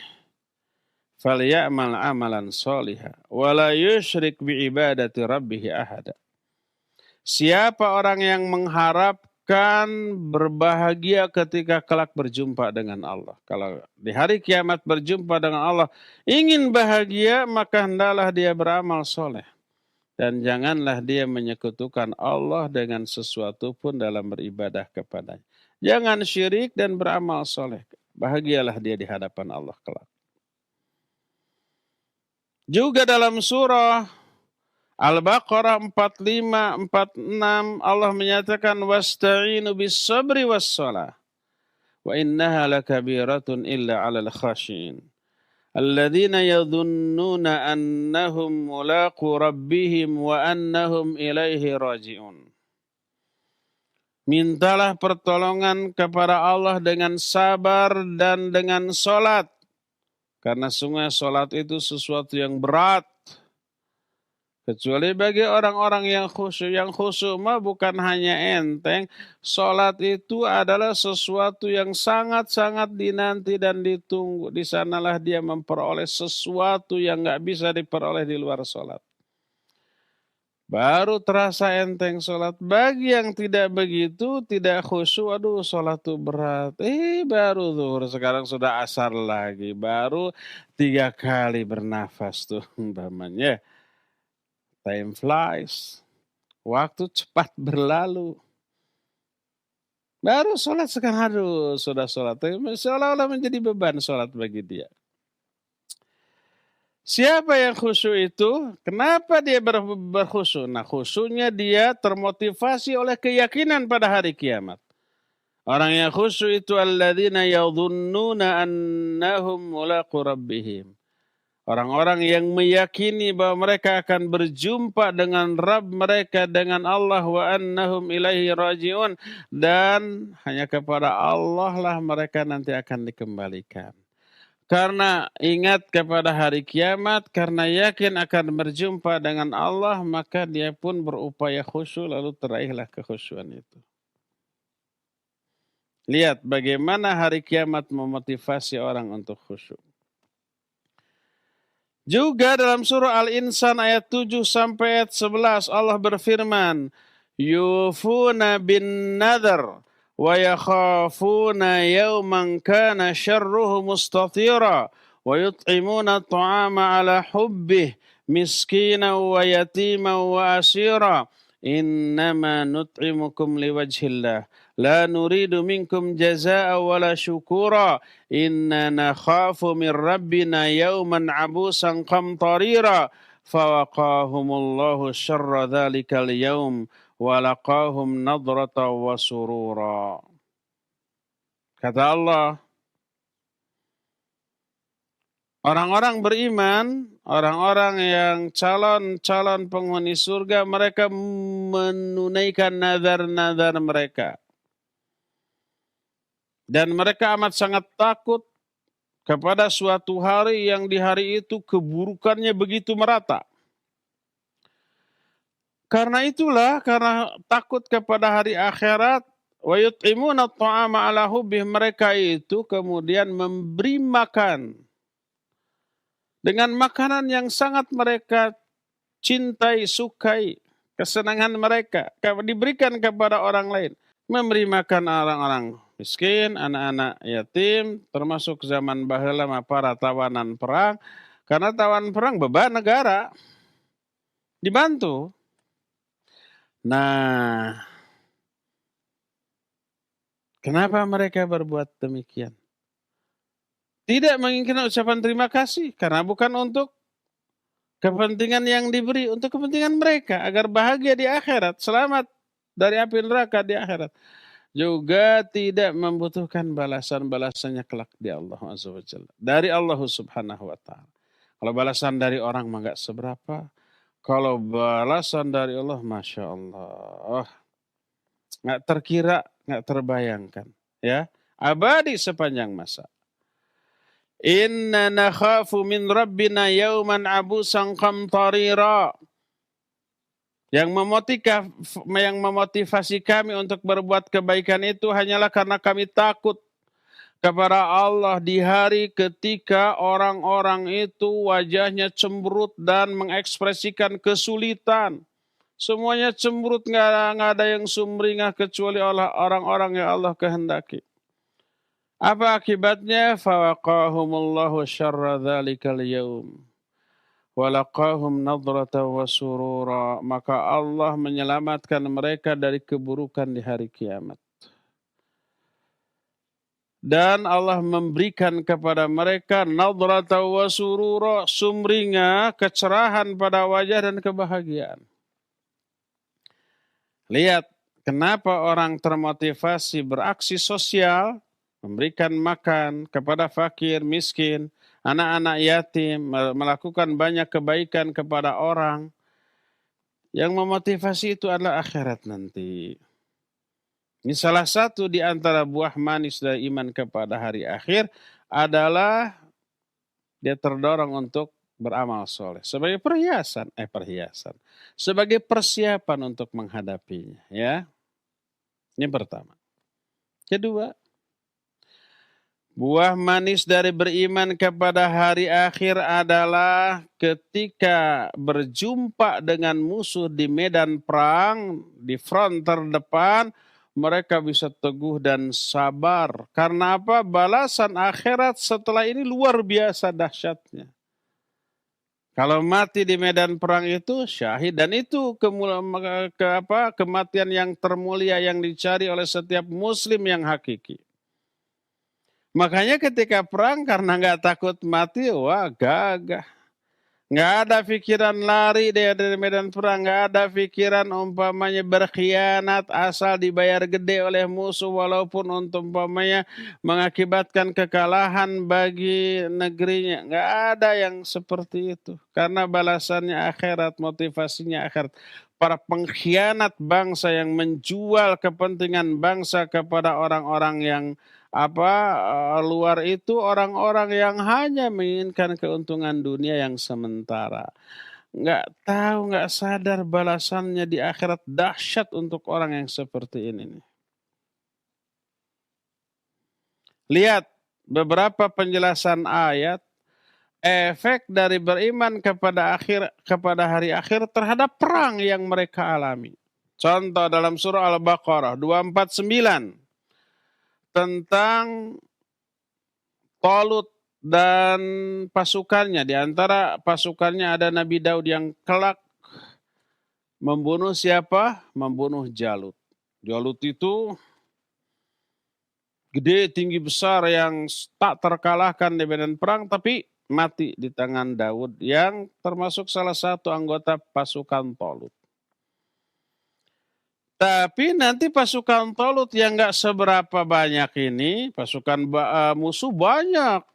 falyamal amalan sholiha, wa la yusyrik bi'ibadati rabbih ahada." Siapa orang yang mengharapkan berbahagia ketika kelak berjumpa dengan Allah. Kalau di hari kiamat berjumpa dengan Allah, ingin bahagia, maka hendaklah dia beramal soleh. Dan janganlah dia menyekutukan Allah dengan sesuatu pun dalam beribadah kepadanya. Jangan syirik dan beramal soleh. Bahagialah dia di hadapan Allah kelak. Juga dalam surah Al-Baqarah 45-46 Allah menyatakan wasta'inu bis sabri was shalah wa innaha lakabiratun illa 'alal khashiin alladzina yadhunnuna annahum mulaqu rabbihim wa annahum ilaihi raji'un. Mintalah pertolongan kepada Allah dengan sabar dan dengan salat, karena sungguh salat itu sesuatu yang berat. Kecuali bagi orang-orang yang khusyuk. Yang khusyuk mah bukan hanya enteng. Salat itu adalah sesuatu yang sangat-sangat dinanti dan ditunggu. Di sanalah dia memperoleh sesuatu yang gak bisa diperoleh di luar salat. Baru terasa enteng salat. Bagi yang tidak begitu, tidak khusyuk, aduh salat itu berat. Baru zuhur, sekarang sudah asar lagi. Baru 3 kali bernafas tuh umpamanya. Time flies. Waktu cepat berlalu. Baru sholat sekarang, aduh sudah sholat. Seolah-olah menjadi beban sholat bagi dia. Siapa yang khusyuk itu? Kenapa dia berkhusyuk? Nah, khusyuknya dia termotivasi oleh keyakinan pada hari kiamat. Orang yang khusyuk itu alladzina yadhunnuna annahum mulaqu rabbihim. Orang-orang yang meyakini bahwa mereka akan berjumpa dengan Rabb mereka, dengan Allah, wa annahum ilaihi raji'un, dan hanya kepada Allah lah mereka nanti akan dikembalikan. Karena ingat kepada hari kiamat, karena yakin akan berjumpa dengan Allah, maka dia pun berupaya khusyuk, lalu teraihlah kekhusyuan itu. Lihat bagaimana hari kiamat memotivasi orang untuk khusyuk. Juga dalam surah Al-Insan ayat 7 sampai ayat 11 Allah berfirman, yufuna bin nadhr wa yakhafuna yawman kana syarruhu mustatira wa yut'imuna at'ama ala hubbih miskina wa yatima wa asira innama nut'imukum liwajhillah la nuridu minkum jazaa'a wala syukura inna nakhafu min rabbina yawman abusan qamtarira fawaqahumullahu syarra dhalikal yawm walaqahum nadrata wa surura. Kata Allah, orang-orang beriman, orang-orang yang calon-calon penghuni surga, mereka menunaikan nazar-nazar mereka. Dan mereka amat sangat takut kepada suatu hari yang di hari itu keburukannya begitu merata. Karena itulah, karena takut kepada hari akhirat, wa yut'imuna at'ama ala hubbih, mereka itu kemudian memberi makan dengan makanan yang sangat mereka cintai, sukai, kesenangan mereka, diberikan kepada orang lain. Memberi makan orang-orang miskin, anak-anak yatim, termasuk zaman baheula para tawanan perang. Karena tawan perang beban negara. Dibantu. Nah, kenapa mereka berbuat demikian? Tidak menginginkan ucapan terima kasih, karena bukan untuk kepentingan yang diberi, untuk kepentingan mereka, agar bahagia di akhirat, selamat dari api neraka di akhirat. Juga tidak membutuhkan balasan-balasannya kelak di Allah Azza wa Jalla. Dari Allah Subhanahu wa Ta'ala. Kalau balasan dari orang mah gak seberapa. Kalau balasan dari Allah, Masya Allah, gak terkira, gak terbayangkan. Ya, abadi sepanjang masa. Inna nakhafu min rabbina yawman abusan qamtarira. Yang memotivasi kami untuk berbuat kebaikan itu hanyalah karena kami takut kepada Allah di hari ketika orang-orang itu wajahnya cemberut dan mengekspresikan kesulitan. Semuanya cemberut, nggak ada yang sumringah kecuali orang-orang yang Allah kehendaki. Apa akibatnya? Fawaqahumullahu syarra dzalikal yaum. Walaqahum nadrata wa surura. Maka Allah menyelamatkan mereka dari keburukan di hari kiamat. Dan Allah memberikan kepada mereka nadrata wa surura, sumringah, kecerahan pada wajah dan kebahagiaan. Lihat kenapa orang termotivasi beraksi sosial, memberikan makan kepada fakir, miskin, anak-anak yatim, melakukan banyak kebaikan kepada orang. Yang memotivasi itu adalah akhirat nanti. Ini salah satu di antara buah manis dari iman kepada hari akhir adalah dia terdorong untuk beramal soleh sebagai perhiasan, sebagai persiapan untuk menghadapinya. Ya, ini pertama. Kedua, buah manis dari beriman kepada hari akhir adalah ketika berjumpa dengan musuh di medan perang, di front terdepan, mereka bisa teguh dan sabar. Karena apa? Balasan akhirat setelah ini luar biasa dahsyatnya. Kalau mati di medan perang itu syahid, dan itu kematian yang termulia yang dicari oleh setiap muslim yang hakiki. Makanya ketika perang karena nggak takut mati, wah gagah. Nggak ada pikiran lari dari medan perang, nggak ada pikiran umpamanya berkhianat asal dibayar gede oleh musuh walaupun umpamanya mengakibatkan kekalahan bagi negerinya. Nggak ada yang seperti itu. Karena balasannya akhirat, motivasinya akhirat. Para pengkhianat bangsa yang menjual kepentingan bangsa kepada orang-orang yang luar itu, orang-orang yang hanya menginginkan keuntungan dunia yang sementara. Nggak tahu, nggak sadar balasannya di akhirat dahsyat untuk orang yang seperti ini. Lihat beberapa penjelasan ayat, efek dari beriman kepada hari akhir terhadap perang yang mereka alami. Contoh dalam surah Al-Baqarah 249. Tentang Talut dan pasukannya. Di antara pasukannya ada Nabi Daud yang kelak membunuh siapa? Membunuh Jalut. Jalut itu gede, tinggi, besar yang tak terkalahkan di medan perang, tapi mati di tangan Daud yang termasuk salah satu anggota pasukan Talut. Tapi nanti pasukan Talut yang gak seberapa banyak ini, pasukan musuh banyak.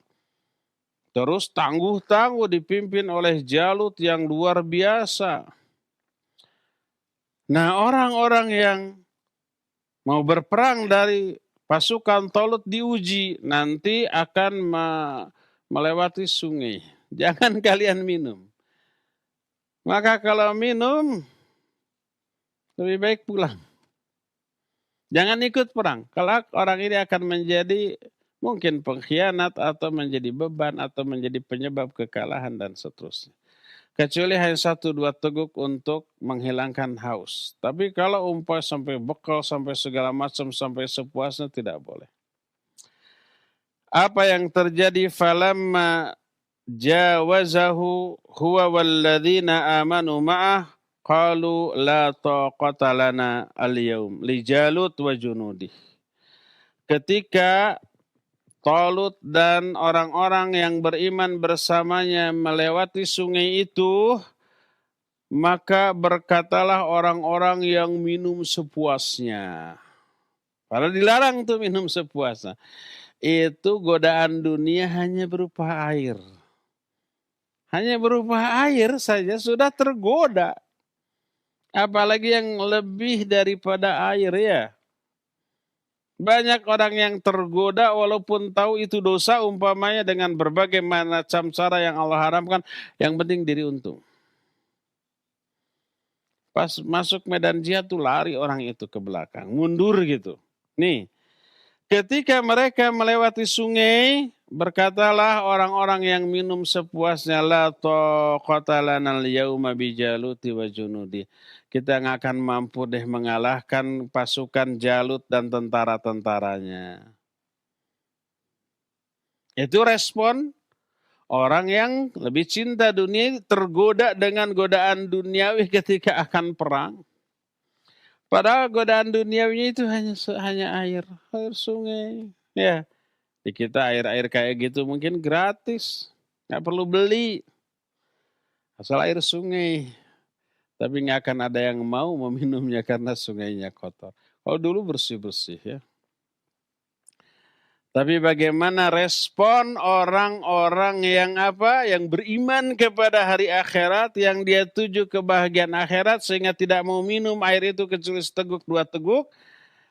Terus tangguh-tangguh dipimpin oleh Jalut yang luar biasa. Nah, orang-orang yang mau berperang dari pasukan Talut diuji, nanti akan melewati sungai. Jangan kalian minum. Maka kalau minum, lebih baik pulang. Jangan ikut perang. Kalau orang ini akan menjadi mungkin pengkhianat atau menjadi beban atau menjadi penyebab kekalahan dan seterusnya. Kecuali hanya 1-2 teguk untuk menghilangkan haus. Tapi kalau sampai bekal, sampai segala macam, sampai sepuasnya tidak boleh. Apa yang terjadi? Falamma jawazahu huwa walladzina amanu ma'ah qalu la taqata lana al-yaum li Jalut wa junudih. Ketika Talut dan orang-orang yang beriman bersamanya melewati sungai itu, maka berkatalah orang-orang yang minum sepuasnya. Padahal dilarang tuh minum sepuasnya. Itu godaan dunia hanya berupa air. Hanya berupa air saja sudah tergoda. Apalagi yang lebih daripada air ya. Banyak orang yang tergoda walaupun tahu itu dosa umpamanya dengan berbagai macam cara yang Allah haramkan. Yang penting diri untung. Pas masuk medan jihad tuh lari orang itu ke belakang, mundur gitu. Nih, ketika mereka melewati sungai, berkatalah orang-orang yang minum sepuasnya, la taqata lanal yauma bijaluti wa junudi. Kita nggak akan mampu deh mengalahkan pasukan Jalut dan tentara-tentaranya. Itu respon orang yang lebih cinta dunia, tergoda dengan godaan duniawi ketika akan perang. Padahal godaan duniawinya itu hanya air sungai. Ya, di kita air-air kayak gitu mungkin gratis, nggak perlu beli, asal air sungai. Tapi nggak akan ada yang mau meminumnya karena sungainya kotor. Kalau dulu bersih-bersih ya. Tapi bagaimana respon orang-orang yang apa? Yang beriman kepada hari akhirat, yang dia tuju kebahagiaan akhirat sehingga tidak mau minum air itu kecuali seteguk dua teguk.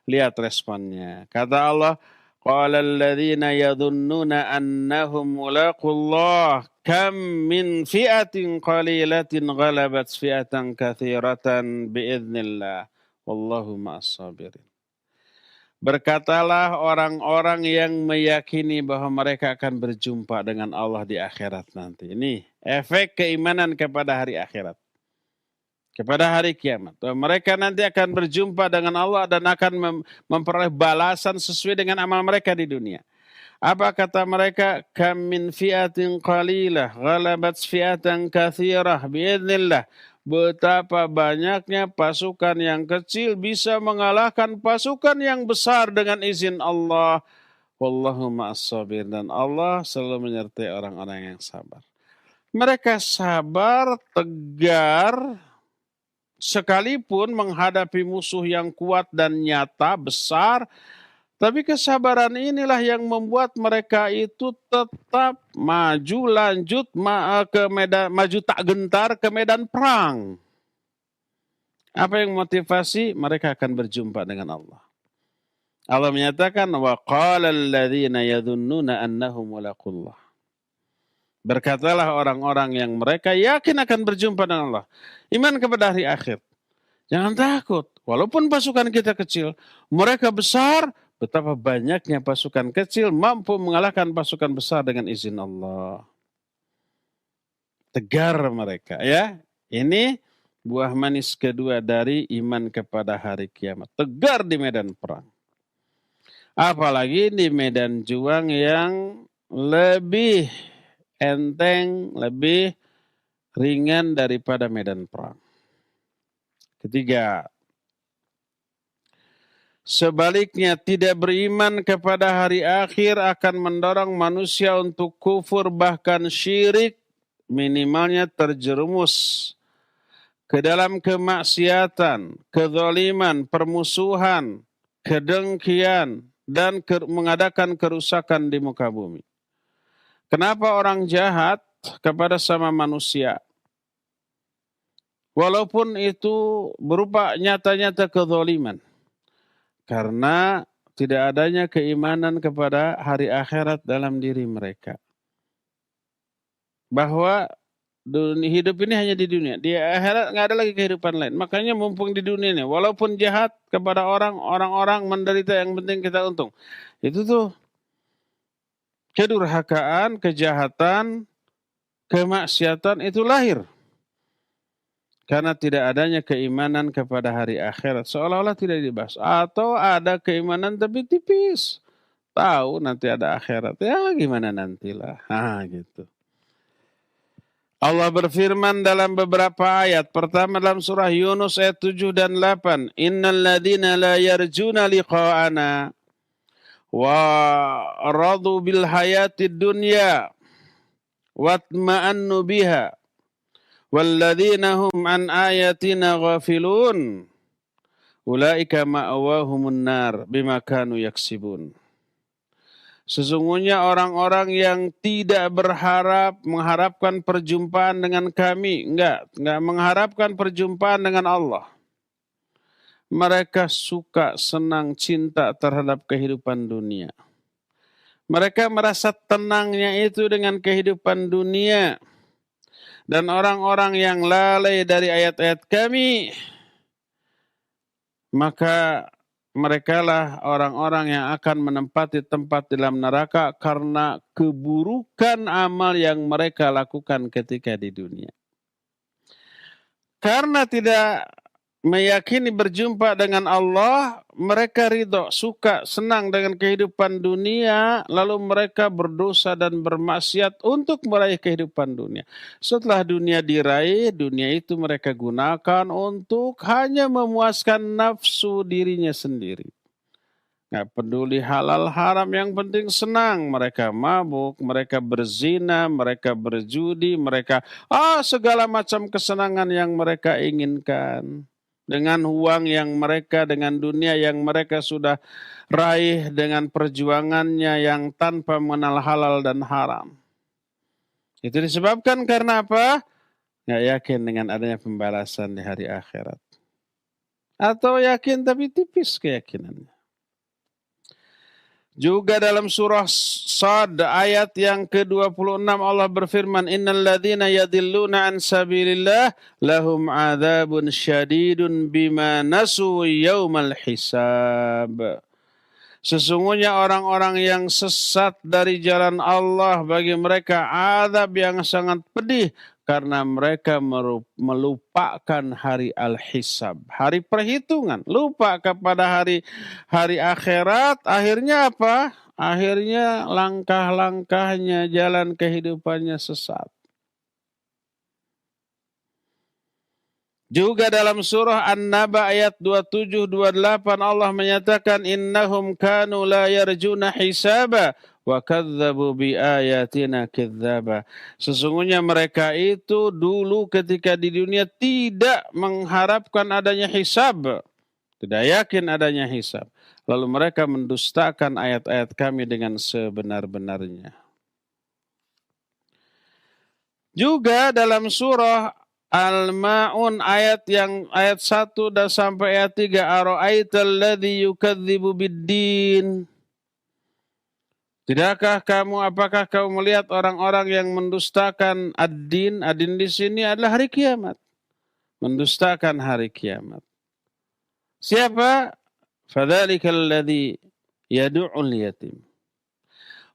Lihat responnya. Kata Allah, qala alladziina yadhunnuna annahum mulaqullah kam min fi'atin qalilatin ghalabat fi'atan katsiratan biidznillah wallahu ma'as sabirin. Berkatalah orang-orang yang meyakini bahwa mereka akan berjumpa dengan Allah di akhirat nanti. Ini efek keimanan kepada hari akhirat. Kepada hari kiamat. Mereka nanti akan berjumpa dengan Allah dan akan memperoleh balasan sesuai dengan amal mereka di dunia. Apa kata mereka? Kam min fi'atin qalilah ghalabat fi'atan katsirah biidznillah. Betapa banyaknya pasukan yang kecil bisa mengalahkan pasukan yang besar dengan izin Allah. Wallahu ma'as sabir. Dan Allah selalu menyertai orang-orang yang sabar. Mereka sabar, tegar, sekalipun menghadapi musuh yang kuat dan nyata, besar. Tapi kesabaran inilah yang membuat mereka itu tetap maju lanjut ke medan, maju tak gentar ke medan perang. Apa yang motivasi? Mereka akan berjumpa dengan Allah. Allah menyatakan wa qala alladziina yadhunnuna annahum mulaqullah. Berkatalah orang-orang yang mereka yakin akan berjumpa dengan Allah. Iman kepada hari akhir. Jangan takut. Walaupun pasukan kita kecil, mereka besar. Betapa banyaknya pasukan kecil mampu mengalahkan pasukan besar dengan izin Allah. Tegar mereka ya. Ini buah manis kedua dari iman kepada hari kiamat. Tegar di medan perang. Apalagi di medan juang yang lebih enteng, lebih ringan daripada medan perang. Ketiga, sebaliknya, tidak beriman kepada hari akhir akan mendorong manusia untuk kufur bahkan syirik, minimalnya terjerumus ke dalam kemaksiatan, kezaliman, permusuhan, kedengkian, dan mengadakan kerusakan di muka bumi. Kenapa orang jahat kepada sama manusia? Walaupun itu berupa nyata-nyata kezaliman. Karena tidak adanya keimanan kepada hari akhirat dalam diri mereka. Bahwa hidup ini hanya di dunia. Di akhirat nggak ada lagi kehidupan lain. Makanya mumpung di dunia ini. Walaupun jahat kepada orang-orang menderita, yang penting kita untung. Itu tuh kedurhakaan, kejahatan, kemaksiatan itu lahir. Karena tidak adanya keimanan kepada hari akhirat. Seolah-olah tidak dibahas. Atau ada keimanan tapi tipis. Tahu nanti ada akhirat. Ya gimana nantilah. Gitu. Allah berfirman dalam beberapa ayat. Pertama dalam surah Yunus ayat 7 dan 8. Innal ladhina la yarjuna liqa'ana. Wa radu bil hayatid dunya. Watma'annu biha. Walladzina hum an ayatina ghafilun ulaika ma'awahumun nar bima kanu yaksibun. Sesungguhnya orang-orang yang tidak mengharapkan perjumpaan dengan kami, enggak mengharapkan perjumpaan dengan Allah. Mereka suka, senang, cinta terhadap kehidupan dunia. Mereka merasa tenangnya itu dengan kehidupan dunia. Dan orang-orang yang lalai dari ayat-ayat kami, maka merekalah orang-orang yang akan menempati tempat dalam neraka karena keburukan amal yang mereka lakukan ketika di dunia. Karena tidak meyakini berjumpa dengan Allah, mereka ridho, suka, senang dengan kehidupan dunia, lalu mereka berdosa dan bermaksiat untuk meraih kehidupan dunia. Setelah dunia diraih, dunia itu mereka gunakan untuk hanya memuaskan nafsu dirinya sendiri. Nggak peduli halal haram, yang penting senang. Mereka mabuk, mereka berzina, mereka berjudi, mereka segala macam kesenangan yang mereka inginkan. Dengan uang yang mereka, dengan dunia yang mereka sudah raih dengan perjuangannya yang tanpa mengenal halal dan haram. Itu disebabkan karena apa? Nggak yakin dengan adanya pembalasan di hari akhirat. Atau yakin tapi tipis keyakinannya. Juga dalam surah Sad ayat yang ke-26 Allah berfirman, Innal ladzina yadilluna an sabilillah lahum adzabun syadidun bima nasu yaumal hisab. Sesungguhnya orang-orang yang sesat dari jalan Allah, bagi mereka azab yang sangat pedih karena mereka melupakan hari al-hisab, hari perhitungan, lupa kepada hari akhirat. Akhirnya apa? Akhirnya langkah-langkahnya, jalan kehidupannya sesat. Juga dalam surah An-Naba ayat 27-28 Allah menyatakan innahum kanu la yarjuna hisaba wa kadzdzabu bi ayatina kadzdzaba. Sesungguhnya mereka itu dulu ketika di dunia tidak mengharapkan adanya hisab, tidak yakin adanya hisab. Lalu mereka mendustakan ayat-ayat kami dengan sebenar-benarnya. Juga dalam surah Al-Ma'un ayat 1 dan sampai ayat 3, ara'aital ladzi yukadzibu bid-din. Apakah kamu melihat orang-orang yang mendustakan ad-din? Ad-din di sini adalah hari kiamat. Mendustakan hari kiamat. Siapa? Fadzalikal ladzi yad'ul yatim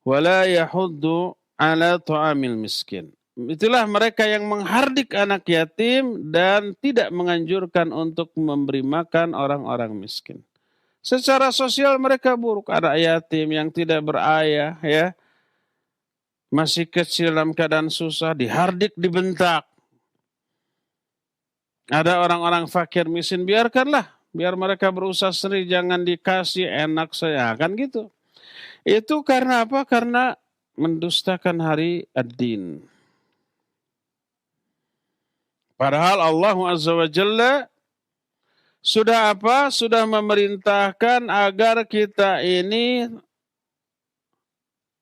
wa la yahuddu ala ta'amil miskin. Itulah mereka yang menghardik anak yatim dan tidak menganjurkan untuk memberi makan orang-orang miskin. Secara sosial mereka buruk. Ada yatim yang tidak berayah, ya, masih kecil dalam keadaan susah, dihardik, dibentak. Ada orang-orang fakir miskin, biarkanlah, biar mereka berusaha sendiri, jangan dikasih, enak saya, kan gitu. Itu karena apa? Karena mendustakan hari ad-din. Padahal Allah Azza wa Jalla sudah apa? Sudah memerintahkan agar kita ini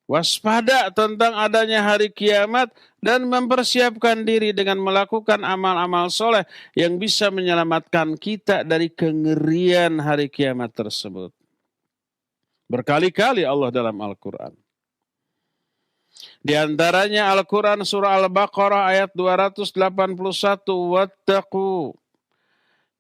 waspada tentang adanya hari kiamat dan mempersiapkan diri dengan melakukan amal-amal soleh yang bisa menyelamatkan kita dari kengerian hari kiamat tersebut. Berkali-kali Allah dalam Al-Quran. Di antaranya Al-Quran surah Al-Baqarah ayat 281, wattaqu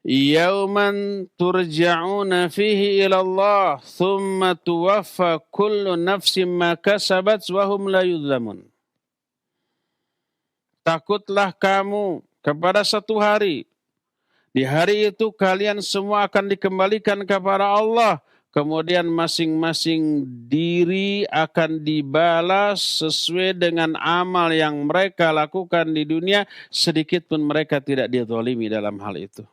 yauman turja'una fihi ila Allah thumma tuwaffa kullu nafsin ma kasabat wa hum la yudzamun. Takutlah kamu kepada satu hari. Di hari itu kalian semua akan dikembalikan kepada Allah. Kemudian masing-masing diri akan dibalas sesuai dengan amal yang mereka lakukan di dunia. Sedikit pun mereka tidak dizalimi dalam hal itu.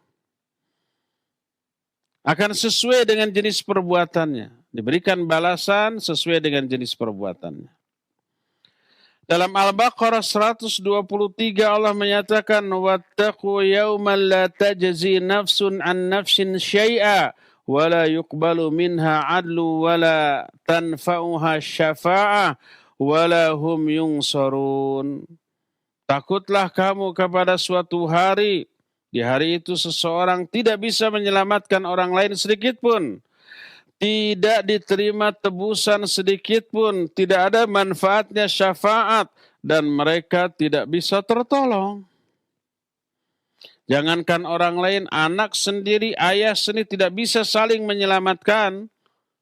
Akan sesuai dengan jenis perbuatannya. Diberikan balasan sesuai dengan jenis perbuatannya. Dalam Al-Baqarah 123 Allah menyatakan, wattaqu yawman la tajzi nafsun an nafsin syai'a wala yuqbalu minha adlu wala tanfa'uha syafa'ah wala hum yunsarun. Takutlah kamu kepada suatu hari. Di hari itu seseorang tidak bisa menyelamatkan orang lain sedikit pun. Tidak diterima tebusan sedikit pun. Tidak ada manfaatnya syafaat. Dan mereka tidak bisa tertolong. Jangankan orang lain, anak sendiri, ayah sendiri tidak bisa saling menyelamatkan.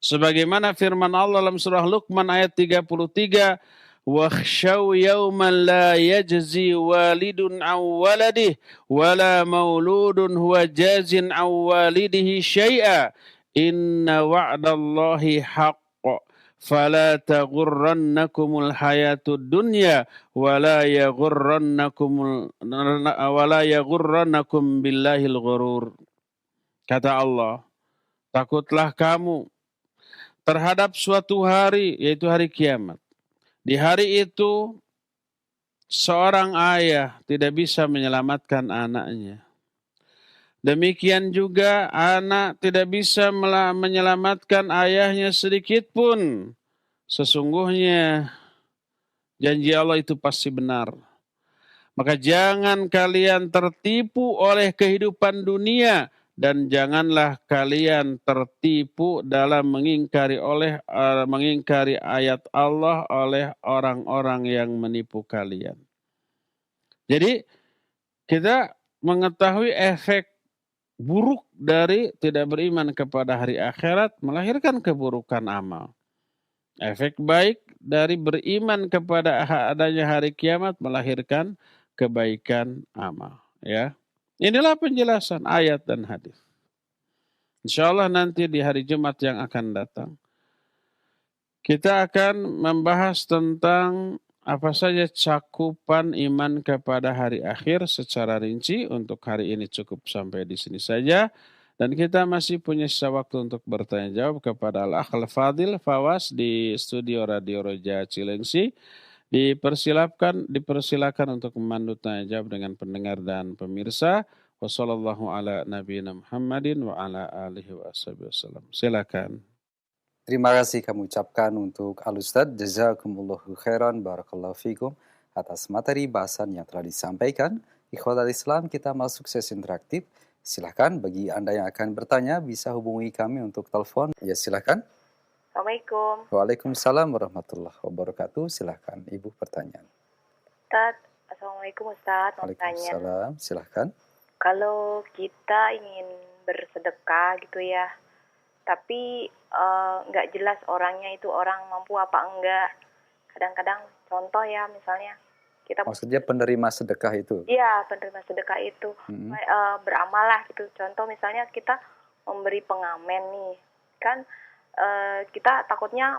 Sebagaimana firman Allah dalam surah Luqman ayat 33, "Wakhshaw yawman la yajzi walidun aw waladih wala mauludun huwa jazin aw walidihi syai'a. Inna wa'dallahi haqq. Fala taghurrannakumul hayatud dunya wala yaghurrannakum billahil ghurur." Kata Allah, takutlah kamu terhadap suatu hari, yaitu hari kiamat. Di hari itu, seorang ayah tidak bisa menyelamatkan anaknya. Demikian juga anak tidak bisa menyelamatkan ayahnya sedikit pun. Sesungguhnya janji Allah itu pasti benar. Maka jangan kalian tertipu oleh kehidupan dunia dan janganlah kalian tertipu dalam mengingkari ayat Allah oleh orang-orang yang menipu kalian. Jadi kita mengetahui efek buruk dari tidak beriman kepada hari akhirat melahirkan keburukan amal. Efek baik dari beriman kepada adanya hari kiamat melahirkan kebaikan amal. Ya, inilah penjelasan ayat dan hadis. Insya Allah nanti di hari Jumat yang akan datang kita akan membahas tentang apa saja cakupan iman kepada hari akhir secara rinci. Untuk hari ini cukup sampai di sini saja. Dan kita masih punya sisa waktu untuk bertanya jawab kepada Al-Akhl Fadil Fawas di studio Radio Roja Cilengsi. Dipersilakan untuk memandu tanya jawab dengan pendengar dan pemirsa. Wassallallahu ala nabiyina Muhammadin wa ala alihi wa wasallam. Silakan. Terima kasih kami ucapkan untuk Al-Ustaz. Jazakumullahu khairan, barakallahu fikum atas materi bahasan yang telah disampaikan. Ikhwatal Islam, kita masuk sesi interaktif. Silakan bagi Anda yang akan bertanya bisa hubungi kami untuk telepon. Ya, silakan. Assalamualaikum. Waalaikumsalam warahmatullahi wabarakatuh. Silakan Ibu pertanyaan. Ustaz, Assalamualaikum Ustaz. Waalaikumsalam. Silakan. Kalau kita ingin bersedekah gitu ya, tapi nggak jelas orangnya itu orang mampu apa enggak. Kadang-kadang contoh ya, misalnya kita maksudnya penerima sedekah itu? Iya, penerima sedekah itu beramal lah gitu. Contoh misalnya kita memberi pengamen nih, kan kita takutnya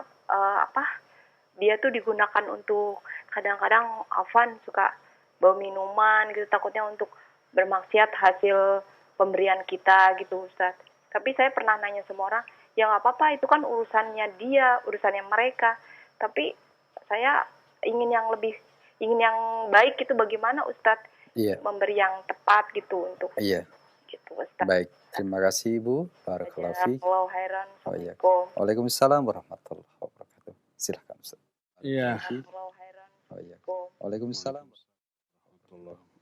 dia tuh digunakan untuk kadang-kadang Afan suka bawa minuman gitu, takutnya untuk bermaksiat hasil pemberian kita gitu Ustaz. Tapi saya pernah nanya semua orang, ya nggak apa-apa, itu kan urusannya dia, urusannya mereka. Tapi saya ingin yang baik itu bagaimana Ustadz? Iya. Memberi yang tepat gitu untuk. Iya. Gitu Ustadz. Baik, terima kasih Ibu. Barakallahu fiik. Assalamualaikum. Waalaikumsalam warahmatullahi wabarakatuh. Silakan Ustaz. Iya. Waalaikumsalam.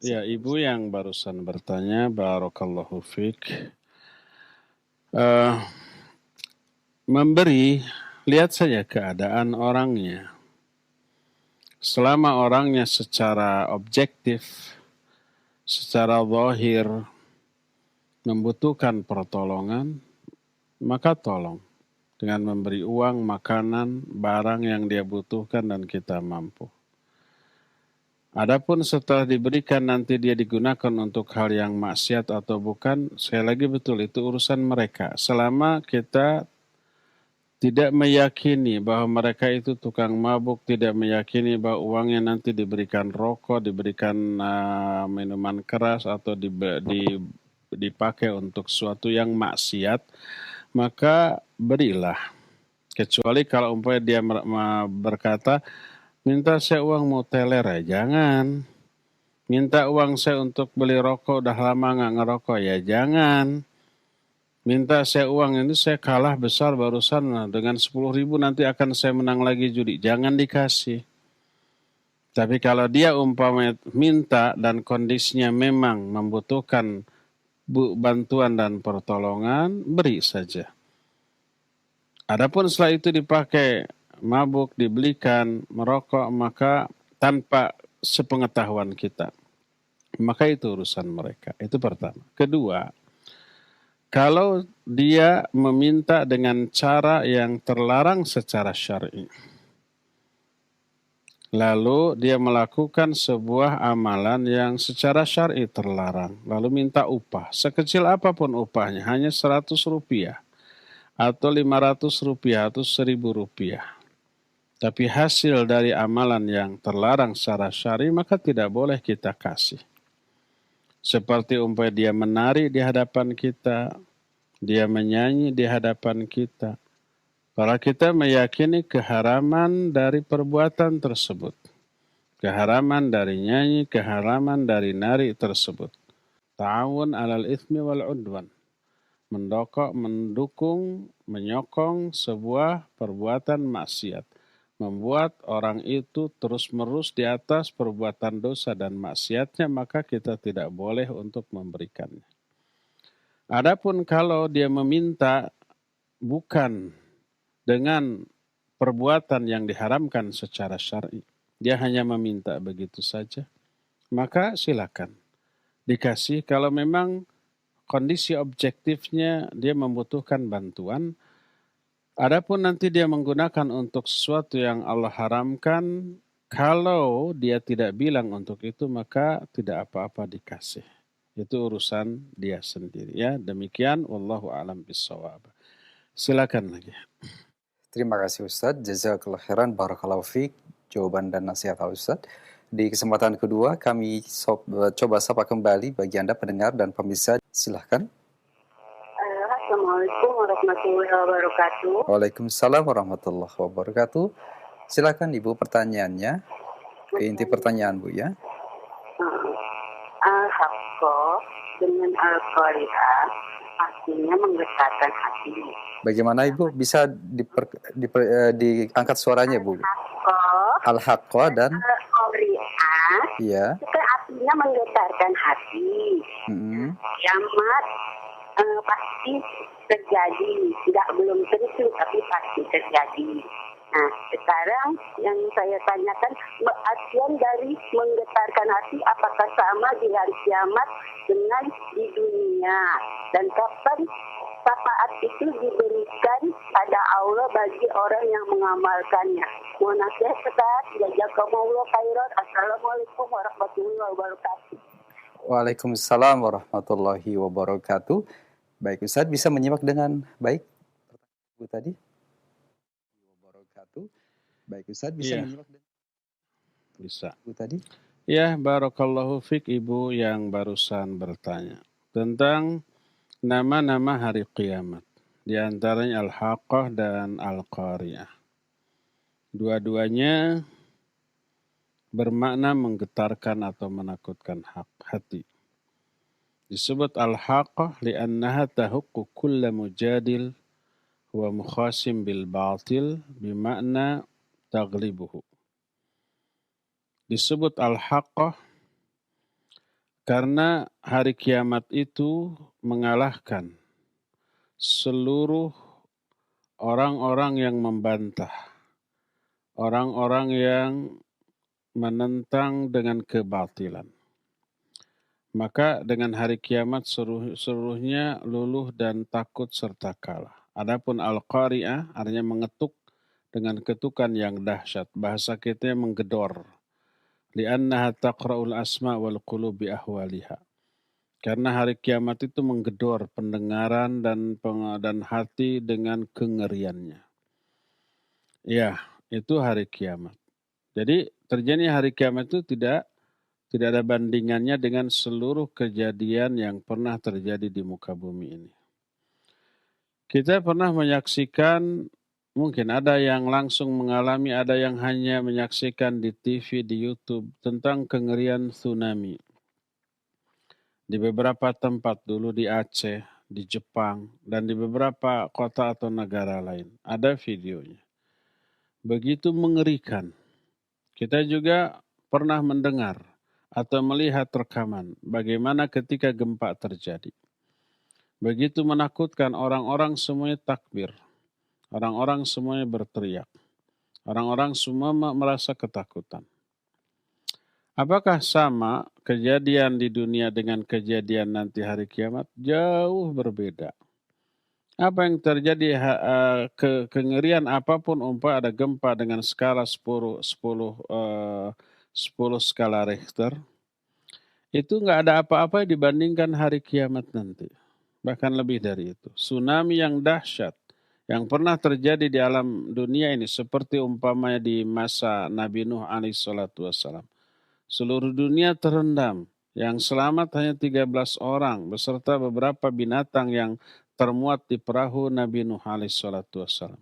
Ya, Ibu yang barusan bertanya, barakallahu fiik. Memberi, lihat saja keadaan orangnya. Selama orangnya secara objektif, secara zahir membutuhkan pertolongan, maka tolong dengan memberi uang, makanan, barang yang dia butuhkan dan kita mampu. Adapun setelah diberikan nanti dia digunakan untuk hal yang maksiat atau bukan, sekali lagi betul itu urusan mereka. Selama kita tidak meyakini bahwa mereka itu tukang mabuk, tidak meyakini bahwa uangnya nanti diberikan rokok, diberikan minuman keras atau dipakai untuk sesuatu yang maksiat, maka berilah. Kecuali kalau umpamanya dia berkata, minta saya uang mau teler ya, jangan. Minta uang saya untuk beli rokok, udah lama nggak ngerokok ya, jangan. Minta saya uang ini, saya kalah besar barusan, dengan 10.000 nanti akan saya menang lagi judi, jangan dikasih. Tapi kalau dia umpamanya minta dan kondisinya memang membutuhkan bantuan dan pertolongan, beri saja. Adapun setelah itu dipakai mabuk, dibelikan, merokok, maka tanpa sepengetahuan kita, maka itu urusan mereka. Itu pertama. Kedua, kalau dia meminta dengan cara yang terlarang secara syar'i, lalu dia melakukan sebuah amalan yang secara syar'i terlarang, lalu minta upah, sekecil apapun upahnya, hanya 100 rupiah, atau 500 rupiah, atau 1000 rupiah. Tapi hasil dari amalan yang terlarang secara syar'i, maka tidak boleh kita kasih. Seperti umpamanya dia menari di hadapan kita, dia menyanyi di hadapan kita. Kalau kita meyakini keharaman dari perbuatan tersebut, keharaman dari nyanyi, keharaman dari nari tersebut. Ta'awun alal ithmi wal udwan. Mendukung, menyokong sebuah perbuatan maksiat. Membuat orang itu terus-menerus di atas perbuatan dosa dan maksiatnya, maka kita tidak boleh untuk memberikannya. Adapun kalau dia meminta bukan dengan perbuatan yang diharamkan secara syar'i, dia hanya meminta begitu saja, maka silakan dikasih kalau memang kondisi objektifnya dia membutuhkan bantuan. Adapun nanti dia menggunakan untuk sesuatu yang Allah haramkan, kalau dia tidak bilang untuk itu, maka tidak apa-apa dikasih. Itu urusan dia sendiri, ya. Demikian, wallahu a'lam bishawab. Silakan lagi. Terima kasih Ustadz, jazakallah khairan, barakallahu fiik, jawaban dan nasihat Ustadz. Di kesempatan kedua kami coba sapa kembali bagi Anda pendengar dan pemirsa, silahkan. Assalamualaikum warahmatullahi wabarakatuh. Waalaikumsalam warahmatullahi wabarakatuh. Silakan Ibu pertanyaannya, ke inti pertanyaan Bu ya. Al-Haqqo dengan Al-Qari'ah artinya menggetarkan hati. Bagaimana Ibu bisa diangkat suaranya Bu? Al-Haqqo dan Al-Qari'ah iya. itu artinya menggetarkan hati. Kiamat pasti terjadi, tidak belum tentu tapi pasti terjadi. Nah, sekarang yang saya tanyakan, artian dari menggetarkan hati apakah sama di hari kiamat dengan di dunia? Dan kapan syafaat itu diberikan pada Allah bagi orang yang mengamalkannya? Mohon nasihat Ustaz, jazakumullah khairan. Assalamualaikum warahmatullahi wabarakatuh. Waalaikumsalam warahmatullahi wabarakatuh. Baik Ustaz, bisa menyimak dengan baik pertanyaan Ibu tadi? Baik Ustaz, bisa menyimak dengan bisa Ibu tadi? Ya, barakallahu fik Ibu yang barusan bertanya tentang nama-nama hari kiamat. Di antaranya Al-Haqqah dan Al-Qari'ah. Dua-duanya bermakna menggetarkan atau menakutkan hati. Disebut Al-Haqqah li'annaha tahuqqu kulla mujadil wa mukhasim bil batil bimakna taglibuhu. Disebut Al-Haqqah karena hari kiamat itu mengalahkan seluruh orang-orang yang membantah, orang-orang yang menentang dengan kebatilan. Maka dengan hari kiamat seluruhnya luluh dan takut serta kalah. Adapun Al-Qari'ah artinya mengetuk dengan ketukan yang dahsyat. Bahasa kita menggedor. Li'annaha taqra'ul asma' wal qulubi ahwaliha. Karena hari kiamat itu menggedor pendengaran dan hati dengan kengeriannya. Ya, itu hari kiamat. Jadi terjadi hari kiamat itu tidak ada bandingannya dengan seluruh kejadian yang pernah terjadi di muka bumi ini. Kita pernah menyaksikan, mungkin ada yang langsung mengalami, ada yang hanya menyaksikan di TV, di YouTube, tentang kengerian tsunami. Di beberapa tempat dulu di Aceh, di Jepang, dan di beberapa kota atau negara lain. Ada videonya. Begitu mengerikan. Kita juga pernah mendengar atau melihat rekaman bagaimana ketika gempa terjadi. Begitu menakutkan, orang-orang semuanya takbir. Orang-orang semuanya berteriak. Orang-orang semua merasa ketakutan. Apakah sama kejadian di dunia dengan kejadian nanti hari kiamat? Jauh berbeda. Apa yang terjadi, kengerian apapun umpama ada gempa dengan skala 10 skala Richter, itu nggak ada apa-apa dibandingkan hari kiamat nanti. Bahkan lebih dari itu. Tsunami yang dahsyat yang pernah terjadi di alam dunia ini seperti umpamanya di masa Nabi Nuh alaihissalatu wassalam. Seluruh dunia terendam. Yang selamat hanya 13 orang beserta beberapa binatang yang termuat di perahu Nabi Nuh alaihissalatu wassalam.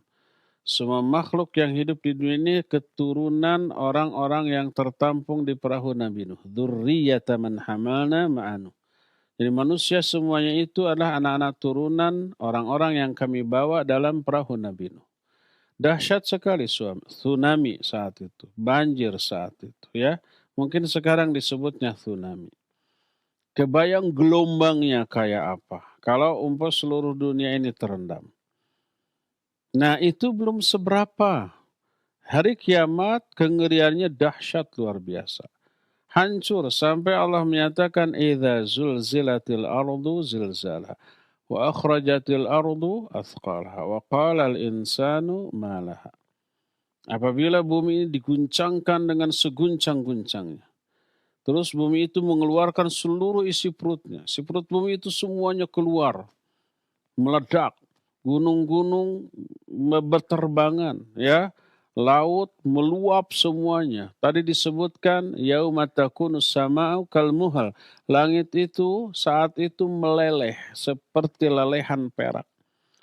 Semua makhluk yang hidup di dunia ini keturunan orang-orang yang tertampung di perahu Nabi Nuh. Dzurriyyata man hamalna ma'anu. Jadi manusia semuanya itu adalah anak-anak turunan orang-orang yang kami bawa dalam perahu Nabi Nuh. Dahsyat sekali tsunami saat itu, banjir saat itu ya. Mungkin sekarang disebutnya tsunami. Kebayang gelombangnya kayak apa kalau seluruh dunia ini terendam. Nah itu belum seberapa. Hari kiamat kengeriannya dahsyat luar biasa. Hancur sampai Allah menyatakan idza zulzilatil ardu zilzalaha wa akhrajatil ardu athqalaha wa qala al insanu ma laha. Apabila bumi ini diguncangkan dengan seguncang-guncangnya. Terus bumi itu mengeluarkan seluruh isi perutnya. Si perut bumi itu semuanya keluar. Meledak. Gunung-gunung berterbangan, ya, laut meluap semuanya. Tadi disebutkan yauma takunus sama'u kal muhal. Langit itu saat itu meleleh seperti lelehan perak.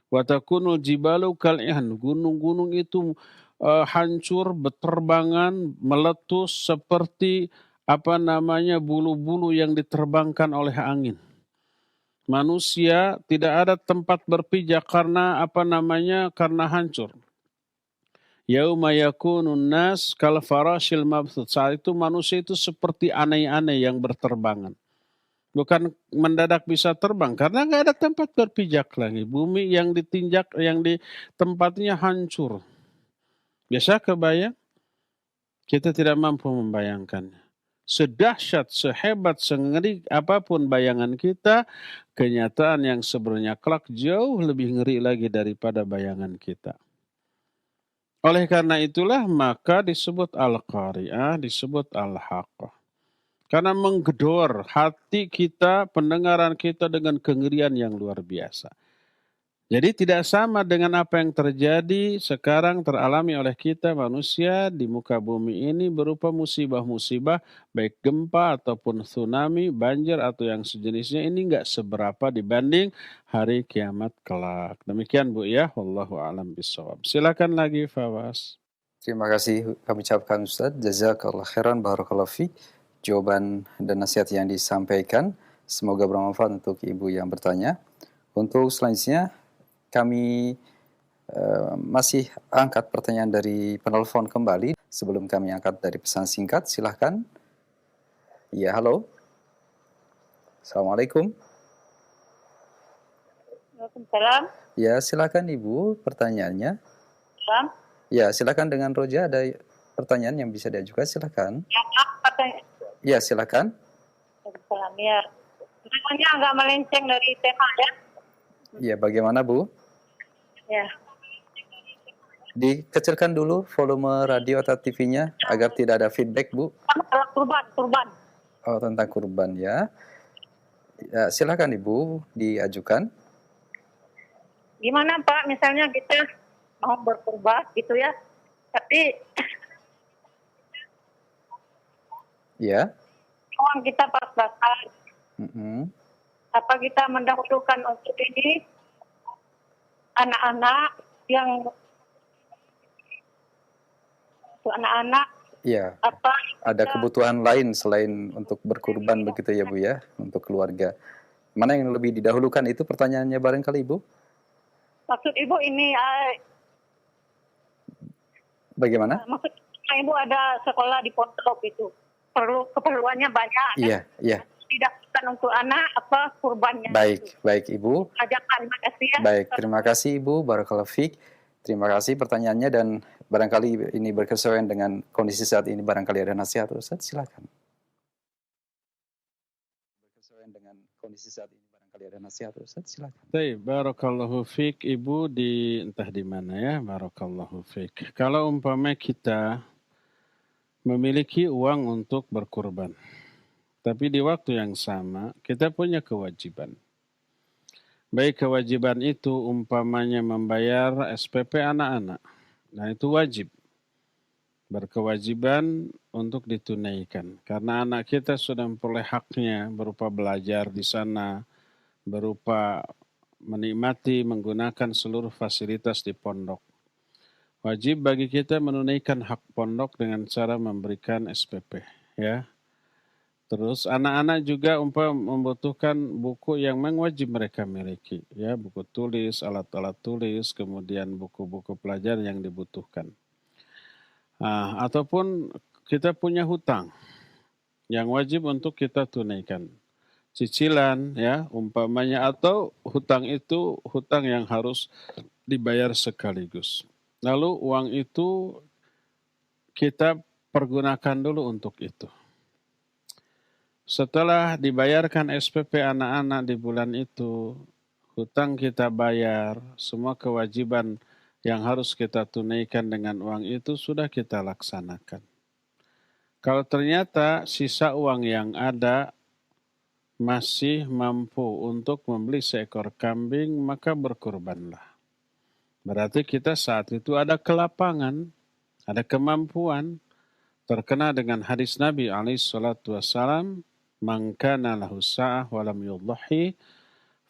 Wa takunul jibalu kal ihan. Gunung-gunung itu hancur, berterbangan, meletus seperti bulu-bulu yang diterbangkan oleh angin. Manusia tidak ada tempat berpijak karena karena hancur. Yauma yakunun nas kal farashil mabthut. Saat itu manusia itu seperti anai-anai yang berterbangan. Bukan mendadak bisa terbang karena nggak ada tempat berpijak lagi. Bumi yang ditinjak, yang di tempatnya hancur. Biasa kebayang? Kita tidak mampu membayangkannya. Sedahsyat, sehebat, sengeri apapun bayangan kita, kenyataan yang sebenarnya kelak jauh lebih ngeri lagi daripada bayangan kita. Oleh karena itulah maka disebut Al-Qari'ah, disebut Al-Haqqah. Karena menggedor hati kita, pendengaran kita dengan kengerian yang luar biasa. Jadi tidak sama dengan apa yang terjadi sekarang teralami oleh kita manusia di muka bumi ini berupa musibah-musibah, baik gempa ataupun tsunami, banjir atau yang sejenisnya, ini enggak seberapa dibanding hari kiamat kelak. Demikian Bu ya, wallahu a'lam bishawab. Silakan lagi Fawaz. Terima kasih kami ucapkan Ustaz, jazakallah khairan, barakallahu fiik. Jawaban dan nasihat yang disampaikan semoga bermanfaat untuk ibu yang bertanya. Untuk selanjutnya kami masih angkat pertanyaan dari penelpon kembali. Sebelum kami angkat dari pesan singkat, silahkan. Ya, halo. Assalamualaikum. Waalaikumsalam. Ya, silakan Ibu pertanyaannya. Salam. Ya, silakan dengan Roja ada pertanyaan yang bisa diajukan, silakan. Ya, pertanyaan. Ya, silakan. Waalaikumsalam. Ya, pertanyaannya agak melenceng dari tema ya. Ya, bagaimana Bu? Ya. Dikecilkan dulu volume radio atau TV-nya agar tidak ada feedback, Bu. Kurban. Oh, tentang kurban ya. Ya, silakan Ibu diajukan. Gimana Pak, misalnya kita mau berkurban gitu ya, tapi ya. uang kita pas-pasan. Apa kita mendahulukan untuk ini anak-anak yang untuk anak-anak? Iya. Apa? Ada kebutuhan lain selain untuk berkurban begitu ya Bu ya, untuk keluarga. Mana yang lebih didahulukan itu pertanyaannya barangkali Ibu? Maksud Ibu ini bagaimana? Maksud Ibu ada sekolah di pondok itu. Keperluannya banyak. Iya, iya. Tidak bukan untuk anak apa kurbannya. Baik, itu. Baik Ibu. Terima kasih ya. Baik, terima kasih Ibu, barakallahu fiik. Terima kasih pertanyaannya dan barangkali ini berkesesuaian dengan kondisi saat ini, barangkali ada nasihat Ustaz, silakan. kondisi saat ini barangkali ada nasihat Ustaz, silakan. Baik, barakallahu fiik Ibu entah di mana ya, barakallahu fiik. Kalau umpama kita memiliki uang untuk berkurban, tapi di waktu yang sama kita punya kewajiban. Baik kewajiban itu umpamanya membayar SPP anak-anak. Nah itu wajib. Berkewajiban untuk ditunaikan. Karena anak kita sudah memperoleh haknya berupa belajar di sana, berupa menikmati menggunakan seluruh fasilitas di pondok. Wajib bagi kita menunaikan hak pondok dengan cara memberikan SPP. Ya. Terus anak-anak juga membutuhkan buku yang memang wajib mereka miliki. Ya, buku tulis, alat-alat tulis, kemudian buku-buku pelajaran yang dibutuhkan. Ataupun kita punya hutang yang wajib untuk kita tunaikan. Cicilan ya umpamanya, atau hutang itu hutang yang harus dibayar sekaligus. Lalu uang itu kita pergunakan dulu untuk itu. Setelah dibayarkan SPP anak-anak di bulan itu, hutang kita bayar, semua kewajiban yang harus kita tunaikan dengan uang itu sudah kita laksanakan. Kalau ternyata sisa uang yang ada masih mampu untuk membeli seekor kambing, maka berkurbanlah. Berarti kita saat itu ada kelapangan, ada kemampuan, terkena dengan hadis Nabi SAW, "Man kana lahu sa'ah wa lam yudhi,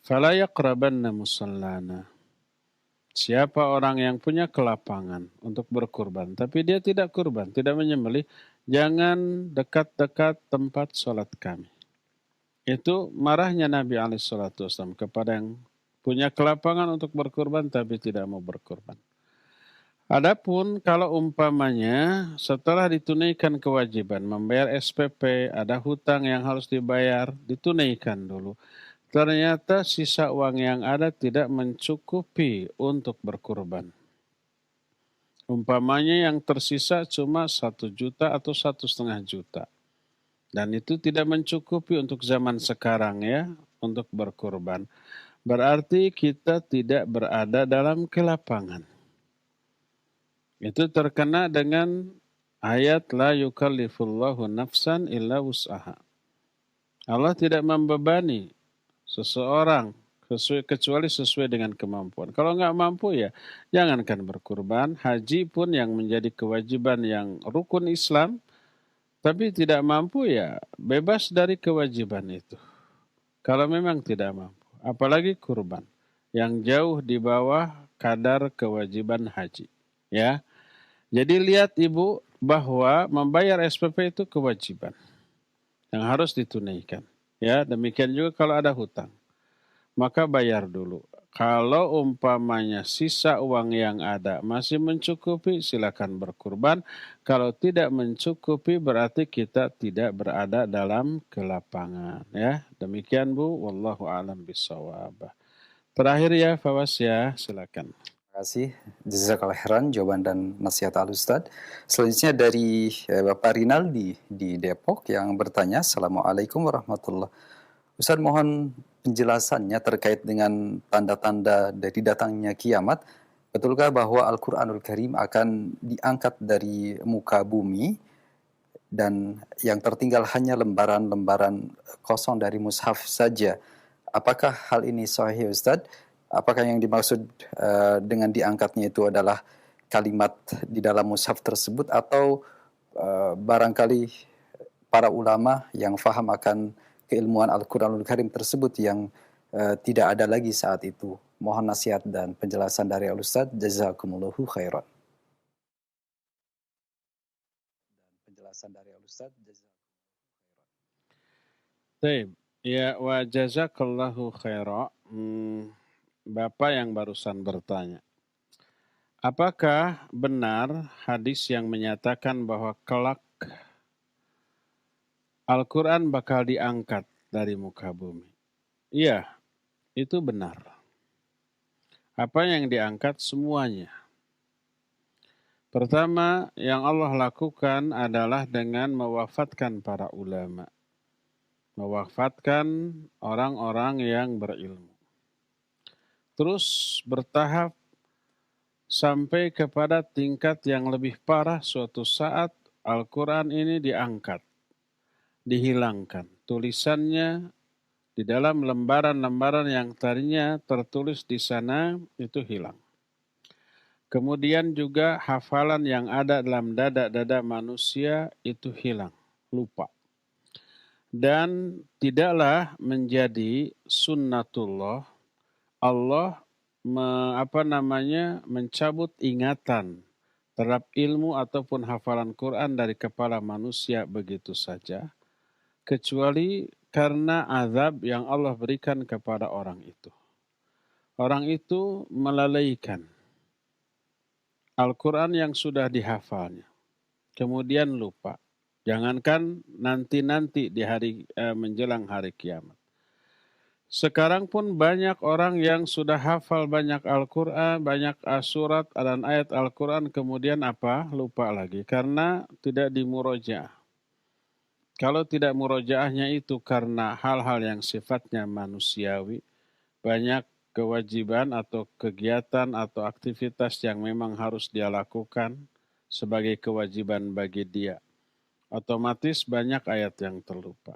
fala yaqrabanna musallana." Siapa orang yang punya kelapangan untuk berkurban, tapi dia tidak kurban, tidak menyembelih, jangan dekat-dekat tempat sholat kami. Itu marahnya Nabi SAW kepada yang punya kelapangan untuk berkurban, tapi tidak mau berkurban. Adapun kalau umpamanya setelah ditunaikan kewajiban, membayar SPP, ada hutang yang harus dibayar, ditunaikan dulu. Ternyata sisa uang yang ada tidak mencukupi untuk berkurban. Umpamanya yang tersisa cuma 1 juta atau 1,5 juta. Dan itu tidak mencukupi untuk zaman sekarang ya, untuk berkurban. Berarti kita tidak berada dalam kelapangan. Itu terkena dengan ayat la yukallifullahu nafsan illa wus'aha. Allah tidak membebani seseorang kecuali sesuai dengan kemampuan. Kalau nggak mampu ya jangankan berkurban. Haji pun yang menjadi kewajiban yang rukun Islam, tapi tidak mampu ya bebas dari kewajiban itu. Kalau memang tidak mampu, apalagi kurban yang jauh di bawah kadar kewajiban haji. Ya, jadi lihat Ibu bahwa membayar SPP itu kewajiban yang harus ditunaikan. Ya, demikian juga kalau ada hutang, maka bayar dulu. Kalau umpamanya sisa uang yang ada masih mencukupi, silakan berkurban. Kalau tidak mencukupi, berarti kita tidak berada dalam kelapangan. Ya, demikian Bu. Wallahu a'lam bishawab. Terakhir ya, Fawas ya, silakan. Terima kasih, jazakallah khairan jawaban dan nasihat Al-Ustaz. Selanjutnya dari Bapak Rinaldi di Depok yang bertanya, Assalamualaikum warahmatullahi wabarakatuh. Ustaz, mohon penjelasannya terkait dengan tanda-tanda dari datangnya kiamat. Betulkah bahwa Al-Quranul Karim akan diangkat dari muka bumi dan yang tertinggal hanya lembaran-lembaran kosong dari mushaf saja? Apakah hal ini sahih Ustaz? Apakah yang dimaksud dengan diangkatnya itu adalah kalimat di dalam mushaf tersebut, atau barangkali para ulama yang faham akan keilmuan Al-Quranul Karim tersebut yang tidak ada lagi saat itu? Mohon nasihat dan penjelasan dari Al-Ustaz. Jazakumullahu khairan. Penjelasan dari Al-Ustaz. Baik, ya wa jazakallahu khairan. Bapak yang barusan bertanya, apakah benar hadis yang menyatakan bahwa kelak Al-Quran bakal diangkat dari muka bumi? Iya, itu benar. Apa yang diangkat? Semuanya. Pertama, yang Allah lakukan adalah dengan mewafatkan para ulama. mewafatkan orang-orang yang berilmu. Terus bertahap sampai kepada tingkat yang lebih parah, suatu saat Al-Quran ini diangkat, dihilangkan. Tulisannya di dalam lembaran-lembaran yang tadinya tertulis di sana itu hilang. Kemudian juga hafalan yang ada dalam dada-dada manusia itu hilang, lupa. Dan tidaklah menjadi sunnatullah Allah mencabut ingatan terhadap ilmu ataupun hafalan Quran dari kepala manusia begitu saja, kecuali karena azab yang Allah berikan kepada orang itu. Orang itu melalaikan Al-Quran yang sudah dihafalnya, kemudian lupa. Jangankan nanti-nanti di hari menjelang hari kiamat. Sekarang pun banyak orang yang sudah hafal banyak Al-Quran, banyak surat dan ayat Al-Quran, kemudian lupa lagi karena tidak dimurojaah. Kalau tidak murojaahnya itu karena hal-hal yang sifatnya manusiawi, banyak kewajiban atau kegiatan atau aktivitas yang memang harus dia lakukan sebagai kewajiban bagi dia. Otomatis banyak ayat yang terlupa.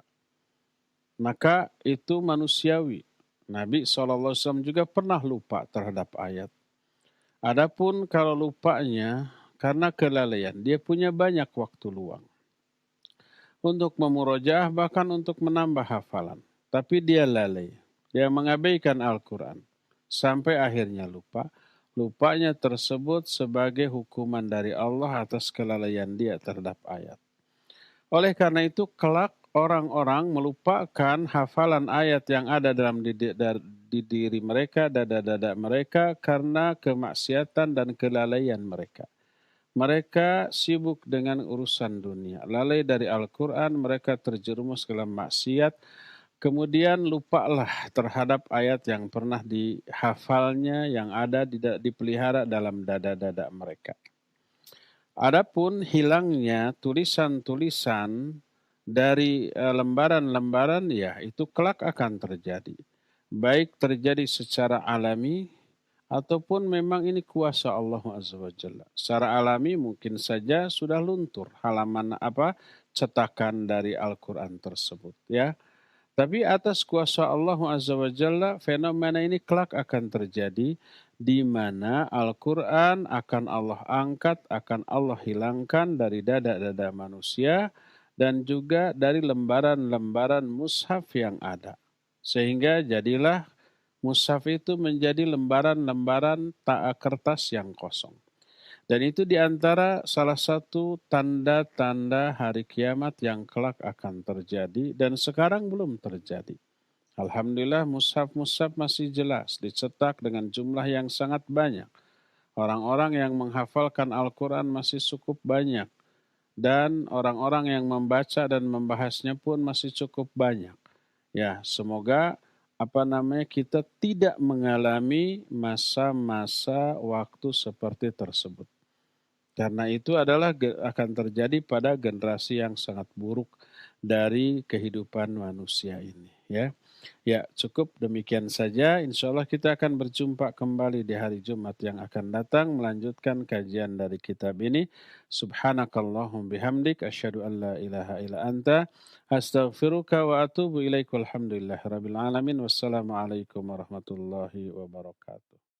Maka itu manusiawi. Nabi SAW juga pernah lupa terhadap ayat. Adapun kalau lupanya karena kelalaian, dia punya banyak waktu luang untuk memurojaah, bahkan untuk menambah hafalan. Tapi dia lalai. Dia mengabaikan Al-Quran. Sampai akhirnya lupa. Lupanya tersebut sebagai hukuman dari Allah atas kelalaian dia terhadap ayat. Oleh karena itu, kelak orang-orang melupakan hafalan ayat yang ada dalam di diri mereka, dada-dada mereka, karena kemaksiatan dan kelalaian mereka. Mereka sibuk dengan urusan dunia. Lalai dari Al-Quran, mereka terjerumus dalam maksiat. Kemudian lupalah terhadap ayat yang pernah dihafalnya, yang ada dipelihara dalam dada-dada mereka. Adapun hilangnya tulisan-tulisan dari lembaran-lembaran, ya itu kelak akan terjadi. Baik terjadi secara alami, ataupun memang ini kuasa Allah Azza wa Jalla. Secara alami mungkin saja sudah luntur halaman cetakan dari Al-Quran tersebut, ya. Tapi atas kuasa Allah Azza wa Jalla, fenomena ini kelak akan terjadi, di mana Al-Quran akan Allah angkat, akan Allah hilangkan dari dada-dada manusia, dan juga dari lembaran-lembaran mushaf yang ada. Sehingga jadilah mushaf itu menjadi lembaran-lembaran kertas yang kosong. Dan itu diantara salah satu tanda-tanda hari kiamat yang kelak akan terjadi dan sekarang belum terjadi. Alhamdulillah mushaf-mushaf masih jelas, dicetak dengan jumlah yang sangat banyak. Orang-orang yang menghafalkan Al-Quran masih cukup banyak. Dan orang-orang yang membaca dan membahasnya pun masih cukup banyak. Ya, semoga kita tidak mengalami masa-masa waktu seperti tersebut. Karena itu adalah akan terjadi pada generasi yang sangat buruk dari kehidupan manusia ini, ya. Ya, cukup demikian saja. Insya Allah kita akan berjumpa kembali di hari Jumat yang akan datang melanjutkan kajian dari kitab ini. Subhanakallahum bihamdik asyhadu an la ilaha illa anta astaghfiruka wa atubu ilaik. Walhamdulillahirabbil alamin. Wassalamualaikum warahmatullahi wabarakatuh.